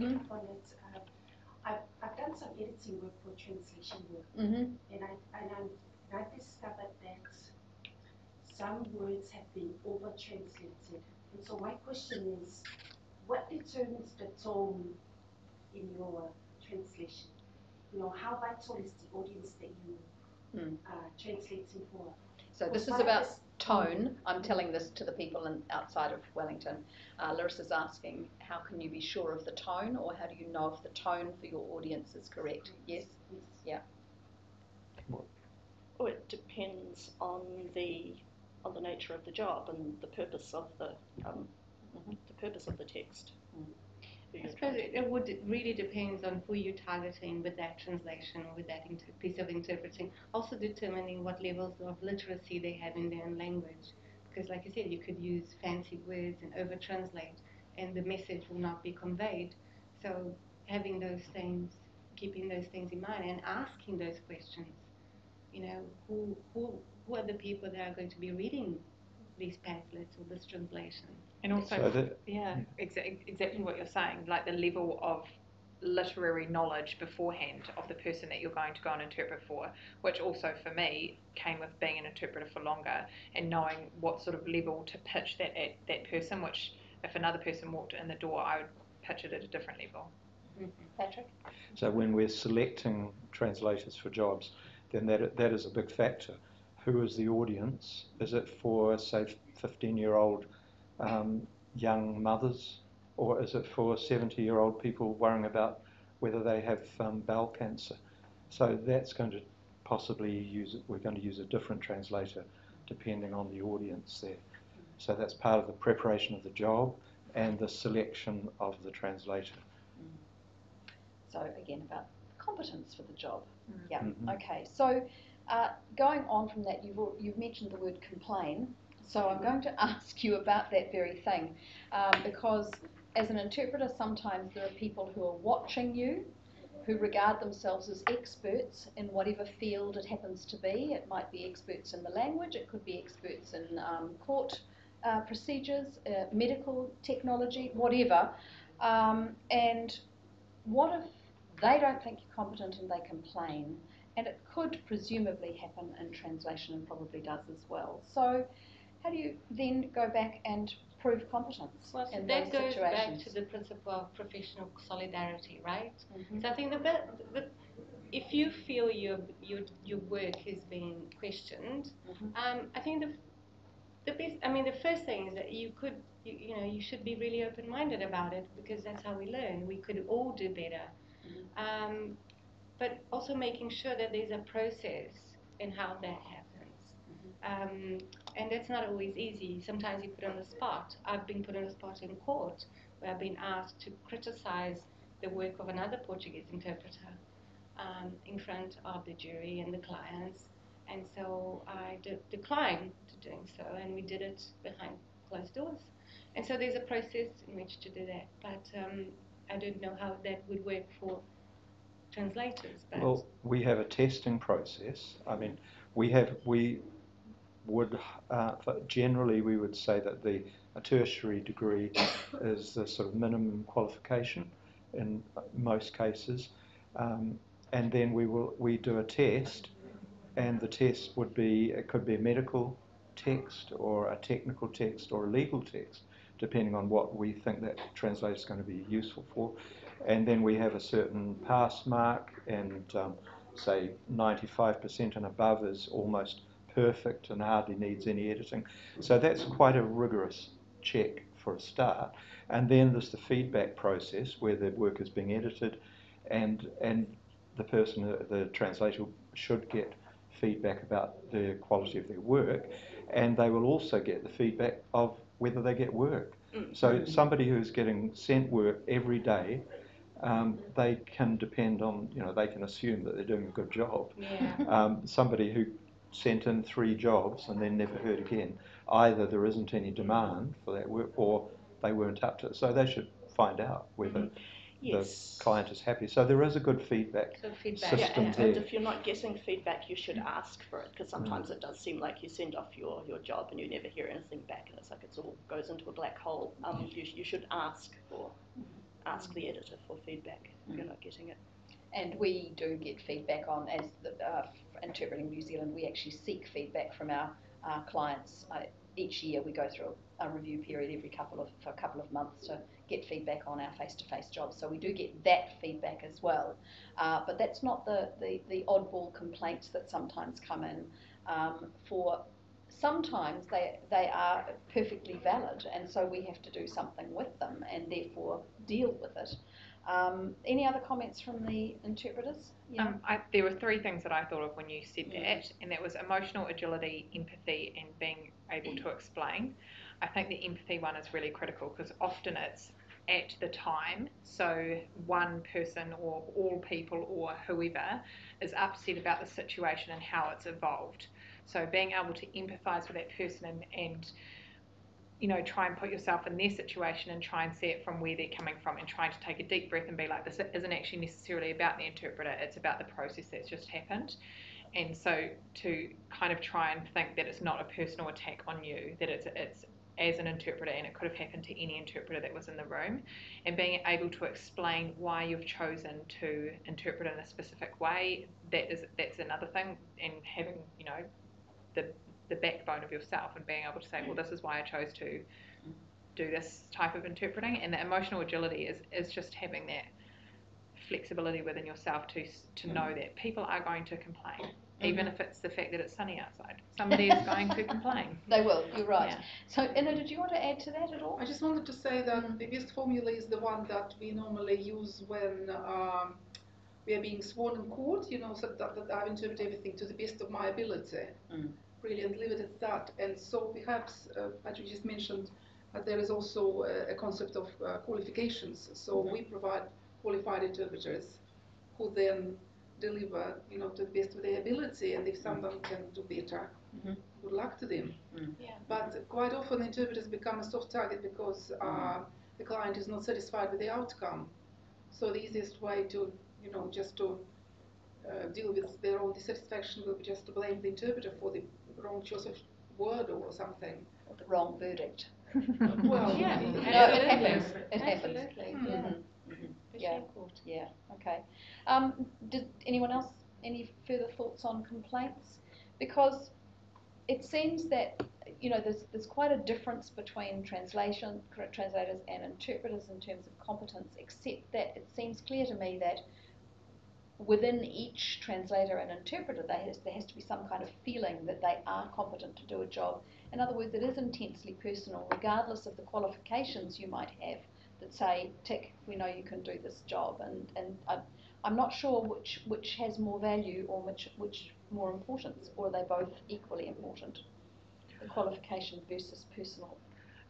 done some editing work for translation work, and I discovered that some words have been over-translated. And so my question is, what determines the tone in your translation? You know, how vital is the audience that you are translating for? So this is about tone. I'm telling this to the people outside of Wellington. Larissa's asking, how can you be sure of the tone, or how do you know if the tone for your audience is correct? Yes? Yeah. Well, it depends on the nature of the job and the purpose of the purpose of the text. I suppose it would really depends on who you're targeting with that translation or with that piece of interpreting. Also determining what levels of literacy they have in their own language. Because like you said, you could use fancy words and over-translate and the message will not be conveyed. So having those things, keeping those things in mind and asking those questions. You know, who are the people that are going to be reading these pamphlets or this translation? And also, exactly what you're saying, like the level of literary knowledge beforehand of the person that you're going to go and interpret for, which also for me came with being an interpreter for longer and knowing what sort of level to pitch that at that person, which if another person walked in the door, I would pitch it at a different level. Patrick? So when we're selecting translators for jobs, then that is a big factor. Who is the audience? Is it for, say, 15-year-old young mothers, or is it for 70-year-old people worrying about whether they have bowel cancer? So that's going to we're going to use a different translator depending on the audience there. So that's part of the preparation of the job and the selection of the translator. So again, about competence for the job. Yeah. Okay. So going on from that, you've mentioned the word complain. So I'm going to ask you about that very thing, because as an interpreter, sometimes there are people who are watching you, who regard themselves as experts in whatever field it happens to be. It might be experts in the language, it could be experts in court procedures, medical technology, whatever. And what if they don't think you're competent and they complain? And it could presumably happen in translation and probably does as well. So how do you then go back and prove competence in those situations? That goes back to the principle of professional solidarity, right? So I think if you feel your work is being questioned, I think the first thing is that you should be really open-minded about it, because that's how we learn. We could all do better. But also making sure that there's a process in how that happens. And that's not always easy. Sometimes you're put on the spot. I've been put on the spot in court, where I've been asked to criticize the work of another Portuguese interpreter in front of the jury and the clients. And so I declined to doing so, and we did it behind closed doors. And so there's a process in which to do that. But I don't know how that would work for translators. But well, we have a testing process. I mean, generally we would say that a tertiary degree is the sort of minimum qualification in most cases, and then we do a test, and the test it could be a medical text or a technical text or a legal text. depending on what we think that translator is going to be useful for. And then we have a certain pass mark, and say 95% and above is almost perfect and hardly needs any editing. So that's quite a rigorous check for a start. And then there's the feedback process where the work is being edited, and the person, the translator, should get feedback about the quality of their work, and they will also get the feedback of whether they get work. So somebody who's getting sent work every day, they can depend on, they can assume that they're doing a good job. Yeah. Somebody who sent in 3 jobs and then never heard again, either there isn't any demand for that work or they weren't up to it. So they should find out whether Yes. the client is happy. So there is a good feedback system And there. if you're not getting feedback, you should ask for it, because sometimes it does seem like you send off your job and you never hear anything back, and it's like it all goes into a black hole. You should ask the editor for feedback if you're not getting it. And we do get feedback on, as Interpreting New Zealand, we actually seek feedback from our clients. Each year we go through a review period for a couple of months to get feedback on our face-to-face jobs. So we do get that feedback as well. But that's not the oddball complaints that sometimes come in. Sometimes they are perfectly valid, and so we have to do something with them and therefore deal with it. Any other comments from the interpreters? Yeah. There were 3 things that I thought of when you said that, and that was emotional agility, empathy, and being able to explain. I think the empathy one is really critical, because often it's at the time, so one person or all people or whoever is upset about the situation and how it's evolved. So being able to empathise with that person and try and put yourself in their situation and try and see it from where they're coming from, and trying to take a deep breath and be like, this isn't actually necessarily about the interpreter, it's about the process that's just happened. And so to kind of try and think that it's not a personal attack on you, that it's as an interpreter, and it could have happened to any interpreter that was in the room, and being able to explain why you've chosen to interpret in a specific way, that's another thing. And having the backbone of yourself and being able to say, well, this is why I chose to do this type of interpreting. And the emotional agility is just having that flexibility within yourself to know that people are going to complain, even if it's the fact that it's sunny outside. Somebody is going to complain. They will, you're right. Yeah. So, Inna, did you want to add to that at all? I just wanted to say that the best formula is the one that we normally use when we are being sworn in court, so that I've interpreted everything to the best of my ability. Really, and leave it at that. And so perhaps, as you just mentioned, there is also a concept of qualifications. So we provide qualified interpreters who then deliver, to the best of their ability. And if someone can do better, good luck to them. Yeah. But quite often interpreters become a soft target because the client is not satisfied with the outcome. So the easiest way to, just to deal with their own dissatisfaction will be just to blame the interpreter for the wrong choice of word or something. Or the wrong verdict. Well, Yeah, no, it happens. It happens. Absolutely. Yeah. Yeah. Okay. Did anyone else any further thoughts on complaints? Because it seems that there's quite a difference between translators and interpreters in terms of competence, except that it seems clear to me that within each translator and interpreter there has to be some kind of feeling that they are competent to do a job. In other words, it is intensely personal, regardless of the qualifications you might have that say, tick, we know you can do this job. And I'm not sure which has more value or which more importance, or are they both equally important, the qualification versus personal.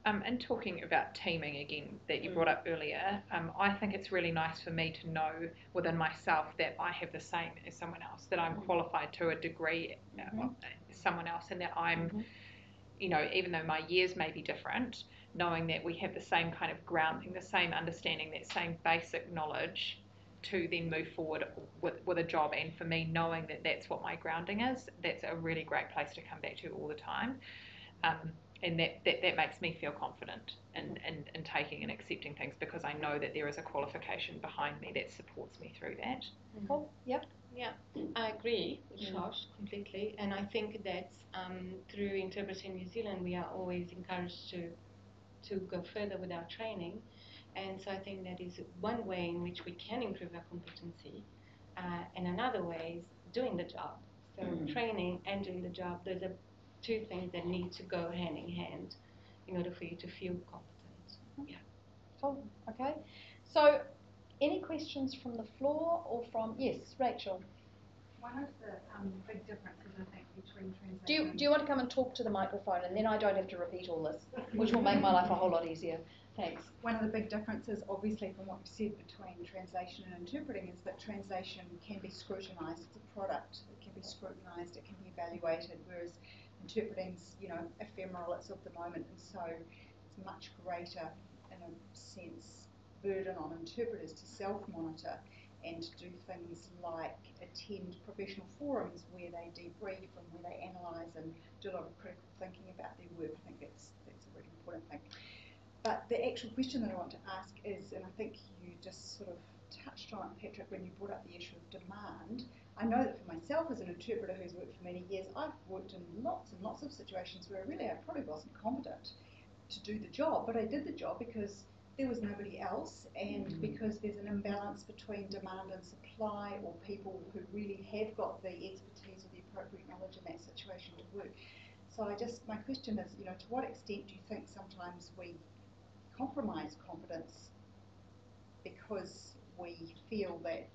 And talking about teaming again, that you brought up earlier, I think it's really nice for me to know within myself that I have the same as someone else, that I'm qualified to a degree someone else, and that I'm, even though my years may be different, knowing that we have the same kind of grounding, the same understanding, that same basic knowledge to then move forward with a job. And for me, knowing that that's what my grounding is, that's a really great place to come back to all the time. And that makes me feel confident in taking and accepting things, because I know that there is a qualification behind me that supports me through that. Cool. Yep. Yeah, I agree with Josh completely, and I think that through Interpreting New Zealand we are always encouraged to to go further with our training. And so I think that is one way in which we can improve our competency. And another way is doing the job. So training and doing the job, those are two things that need to go hand in hand in order for you to feel competent. Yeah. Cool. Okay. So, any questions from the floor or from, yes, Rachel? One of the big differences, I think, between translation... Do you want to come and talk to the microphone, and then I don't have to repeat all this, which will make my life a whole lot easier. Thanks. One of the big differences, obviously, from what you said between translation and interpreting is that translation can be scrutinised. It's a product. It can be scrutinised. It can be evaluated, whereas interpreting's, ephemeral. It's of the moment, and so it's much greater, in a sense, burden on interpreters to self-monitor and to do things like attend professional forums where they debrief and where they analyse and do a lot of critical thinking about their work. I think that's a really important thing. But the actual question that I want to ask is, and I think you just sort of touched on it, Patrick, when you brought up the issue of demand. I know that for myself as an interpreter who's worked for many years, I've worked in lots and lots of situations where I probably wasn't competent to do the job, but I did the job because there was nobody else, and because there's an imbalance between demand and supply, or people who really have got the expertise or the appropriate knowledge in that situation to work. So my question is, to what extent do you think sometimes we compromise competence because we feel that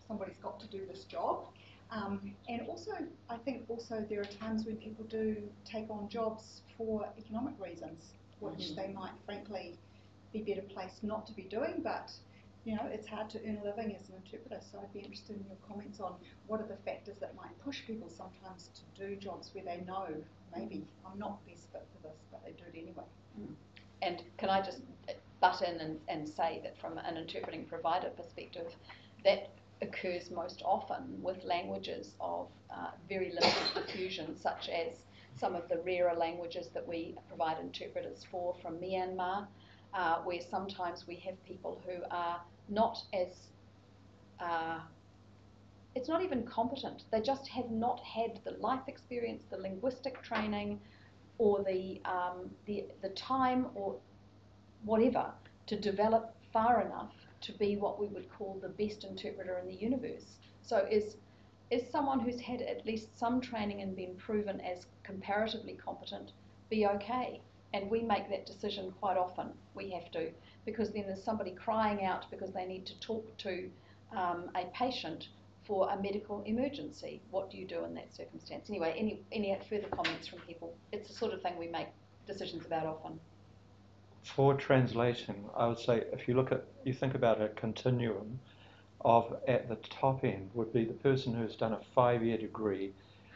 somebody's got to do this job? And also, I think there are times when people do take on jobs for economic reasons, which they might frankly be better placed not to be doing, but it's hard to earn a living as an interpreter, so I'd be interested in your comments on what are the factors that might push people sometimes to do jobs where they know, maybe I'm not best fit for this, but they do it anyway. And can I just butt in and say that from an interpreting provider perspective, that occurs most often with languages of very limited diffusion, such as some of the rarer languages that we provide interpreters for from Myanmar, where sometimes we have people who are not as, it's not even competent, they just have not had the life experience, the linguistic training, or the time or whatever to develop far enough to be what we would call the best interpreter in the universe. So is someone who's had at least some training and been proven as comparatively competent be okay? And we make that decision quite often. We have to, because then there's somebody crying out because they need to talk to a patient for a medical emergency. What do you do in that circumstance? Anyway, any further comments from people? It's the sort of thing we make decisions about often. For translation, I would say if you think about a continuum of, at the top end would be the person who's done a 5-year degree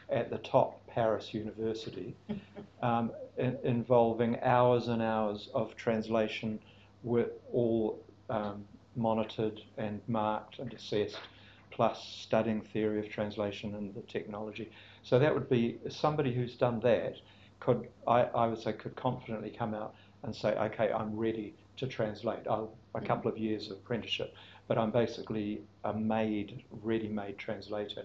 at the top Paris university, involving hours and hours of translation, with all monitored and marked and assessed, plus studying theory of translation and the technology. So that would be somebody who's done that I would say could confidently come out and say, okay, I'm ready to translate. A couple of years of apprenticeship, but I'm basically a ready-made translator.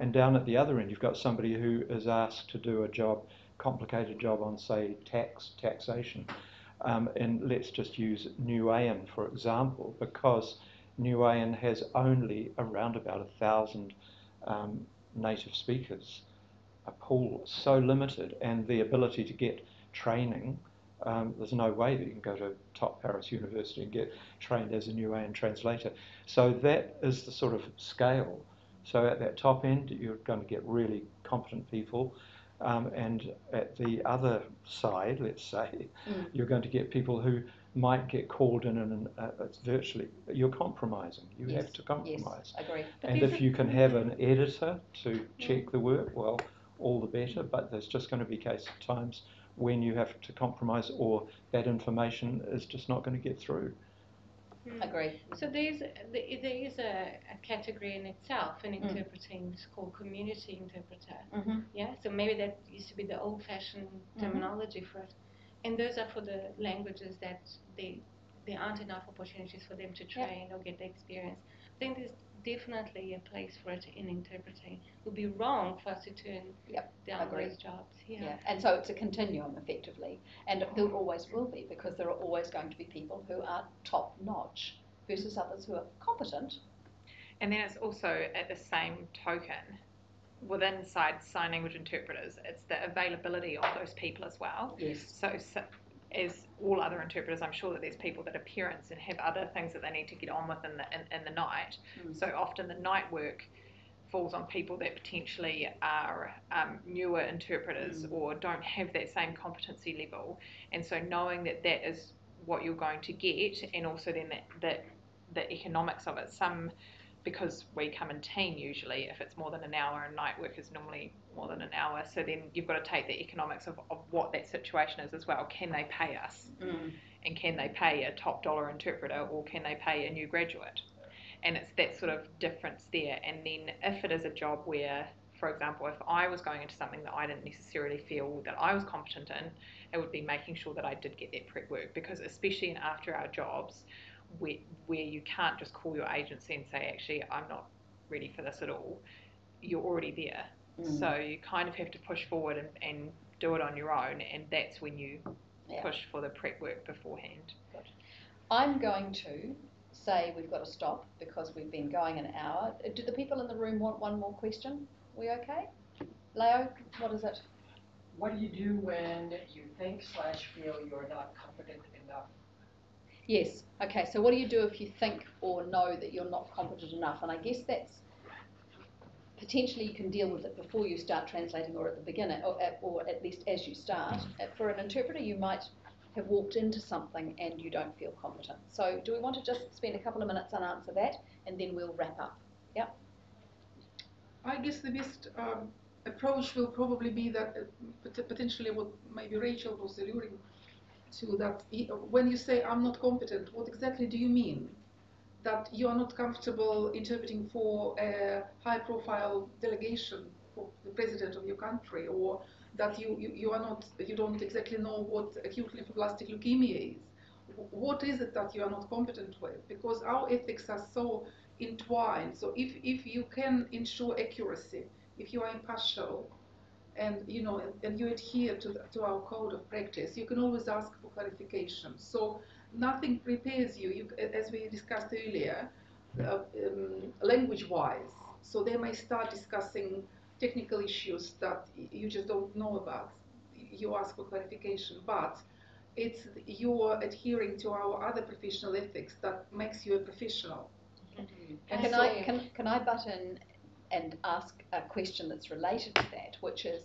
And down at the other end, you've got somebody who is asked to do a complicated job on, say, taxation. And let's just use Niuean, for example, because Niuean has only around about 1,000 native speakers. A pool so limited, and the ability to get training, there's no way that you can go to top Paris University and get trained as a Niuean translator. So that is the sort of scale. So at that top end, you're going to get really competent people. And at the other side, let's say, you're going to get people who might get called in, and it's virtually, you're compromising. You have to compromise. Yes, agree. And if you can have an editor to check the work, well, all the better, but there's just going to be times when you have to compromise, or that information is just not going to get through. Agree. So there is a category in itself in interpreting. It's called community interpreter. Yeah. So maybe that used to be the old-fashioned terminology for it, and those are for the languages that there aren't enough opportunities for them to train or get the experience. I think definitely a place for it in interpreting. It would be wrong for us to turn down agree. those jobs. Yeah, and so it's a continuum effectively, and there always will be, because there are always going to be people who are top notch versus others who are competent. And then it's also, at the same token, within sign language interpreters, it's the availability of those people as well. Yes. So as all other interpreters, I'm sure that there's people that are parents and have other things that they need to get on with in the night. So often the night work falls on people that potentially are newer interpreters or don't have that same competency level. And so knowing that that is what you're going to get, and also then that the economics of it, because we come in team usually, if it's more than an hour, and night work is normally more than an hour, so then you've got to take the economics of what that situation is as well. Can they pay us? And can they pay a top dollar interpreter, or can they pay a new graduate? And it's that sort of difference there. And then if it is a job where, for example, if I was going into something that I didn't necessarily feel that I was competent in, it would be making sure that I did get that prep work, because especially in after hour jobs, where you can't just call your agency and say, actually, I'm not ready for this at all, you're already there. So you kind of have to push forward and do it on your own, and that's when you push for the prep work beforehand. Good. I'm going to say we've got to stop because we've been going an hour. Do the people in the room want one more question? We okay? Leo, what is it? What do you do when you think / feel you're not competent enough? Yes. Okay. So what do you do if you think or know that you're not competent enough? And I guess that's potentially you can deal with it before you start translating, or at the beginning, or at least as you start. For an interpreter, you might have walked into something and you don't feel competent. So do we want to just spend a couple of minutes and answer that, and then we'll wrap up? Yeah. I guess the best approach will probably be that potentially what maybe Rachel was alluding to, that when you say I'm not competent, what exactly do you mean? That you are not comfortable interpreting for a high-profile delegation for the president of your country, or that you don't exactly know what acute lymphoblastic leukemia is. What is it that you are not competent with? Because our ethics are so entwined. So if you can ensure accuracy, if you are impartial, and you adhere to our code of practice, you can always ask for clarification. So nothing prepares you, as we discussed earlier, language-wise. So they may start discussing technical issues that you just don't know about. You ask for clarification, but it's you're adhering to our other professional ethics that makes you a professional. And can I butt in and ask a question that's related to that, which is,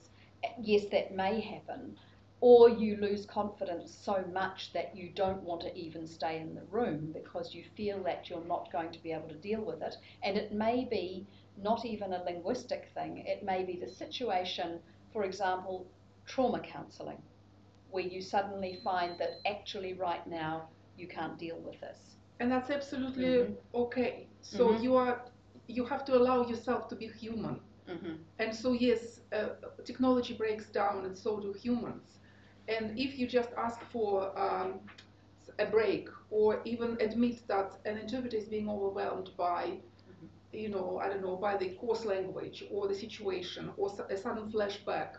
yes, that may happen, or you lose confidence so much that you don't want to even stay in the room because you feel that you're not going to be able to deal with it. And it may be not even a linguistic thing, it may be the situation, for example, trauma counselling, where you suddenly find that actually right now you can't deal with this. And that's absolutely okay. So you have to allow yourself to be human. And so yes, technology breaks down, and so do humans. And if you just ask for a break, or even admit that an interpreter is being overwhelmed by, by the coarse language or the situation, or a sudden flashback,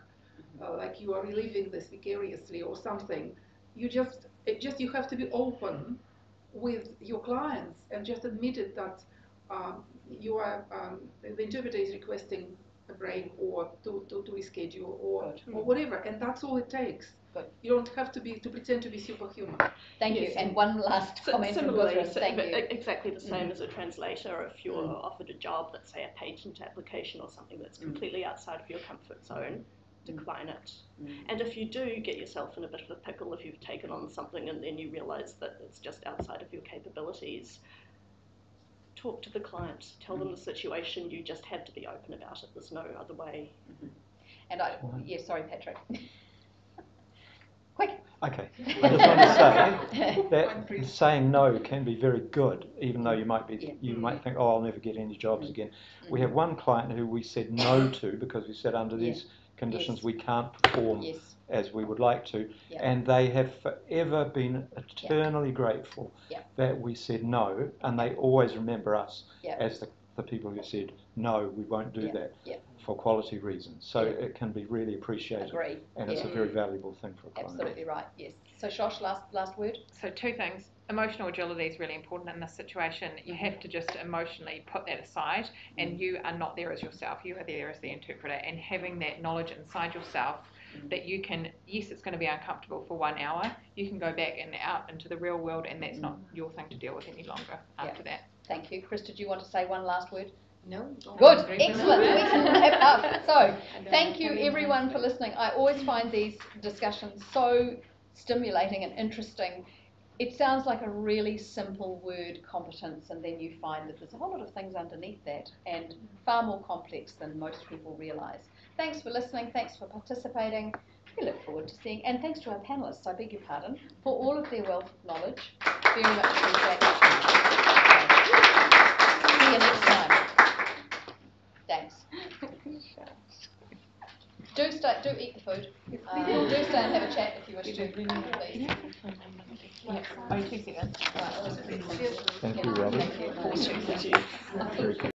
like you are reliving this vicariously or something, you have to be open with your clients and just admit it that the interpreter is requesting a break, or to reschedule, or whatever, and that's all it takes. Good. You don't have to pretend to be superhuman. Thank you. And one last comment. Similarly, thank you. exactly the same as a translator. If you're offered a job, let's say a patent application or something that's completely outside of your comfort zone, decline it. And if you do get yourself in a bit of a pickle, if you've taken on something and then you realise that it's just outside of your capabilities, talk to the client, tell them the situation. You just had to be open about it. There's no other way. And sorry, Patrick. Quick. Okay, I just want to say that saying no can be very good, even though you might think, oh, I'll never get any jobs again. We have one client who we said no to because we said under these conditions we can't perform as we would like to, and they have forever been eternally grateful that we said no, and they always remember us as the people who said, no, we won't do that for quality reasons. So it can be really appreciated. Agree. And it's a very valuable thing for a client. Absolutely right, yes. So Shosh, last word? So 2 things. Emotional agility is really important in this situation. You have to just emotionally put that aside, and you are not there as yourself. You are there as the interpreter, and having that knowledge inside yourself that you can, yes, it's going to be uncomfortable for 1 hour. You can go back and out into the real world, and that's not your thing to deal with any longer after that. Thank you. Chris, did you want to say one last word? No. Good, excellent. We can wrap up. So, thank you everyone for listening. I always find these discussions so stimulating and interesting. It sounds like a really simple word, competence, and then you find that there's a whole lot of things underneath that and far more complex than most people realise. Thanks for listening. Thanks for participating. We look forward to seeing, and thanks to our panellists, I beg your pardon, for all of their wealth of knowledge. Very much appreciate it. See you next time. Thanks. Do eat the food. Do stay and have a chat if you wish to. Please. Oh, 2 seconds. Thank you, Robbie. Thank you. Very good.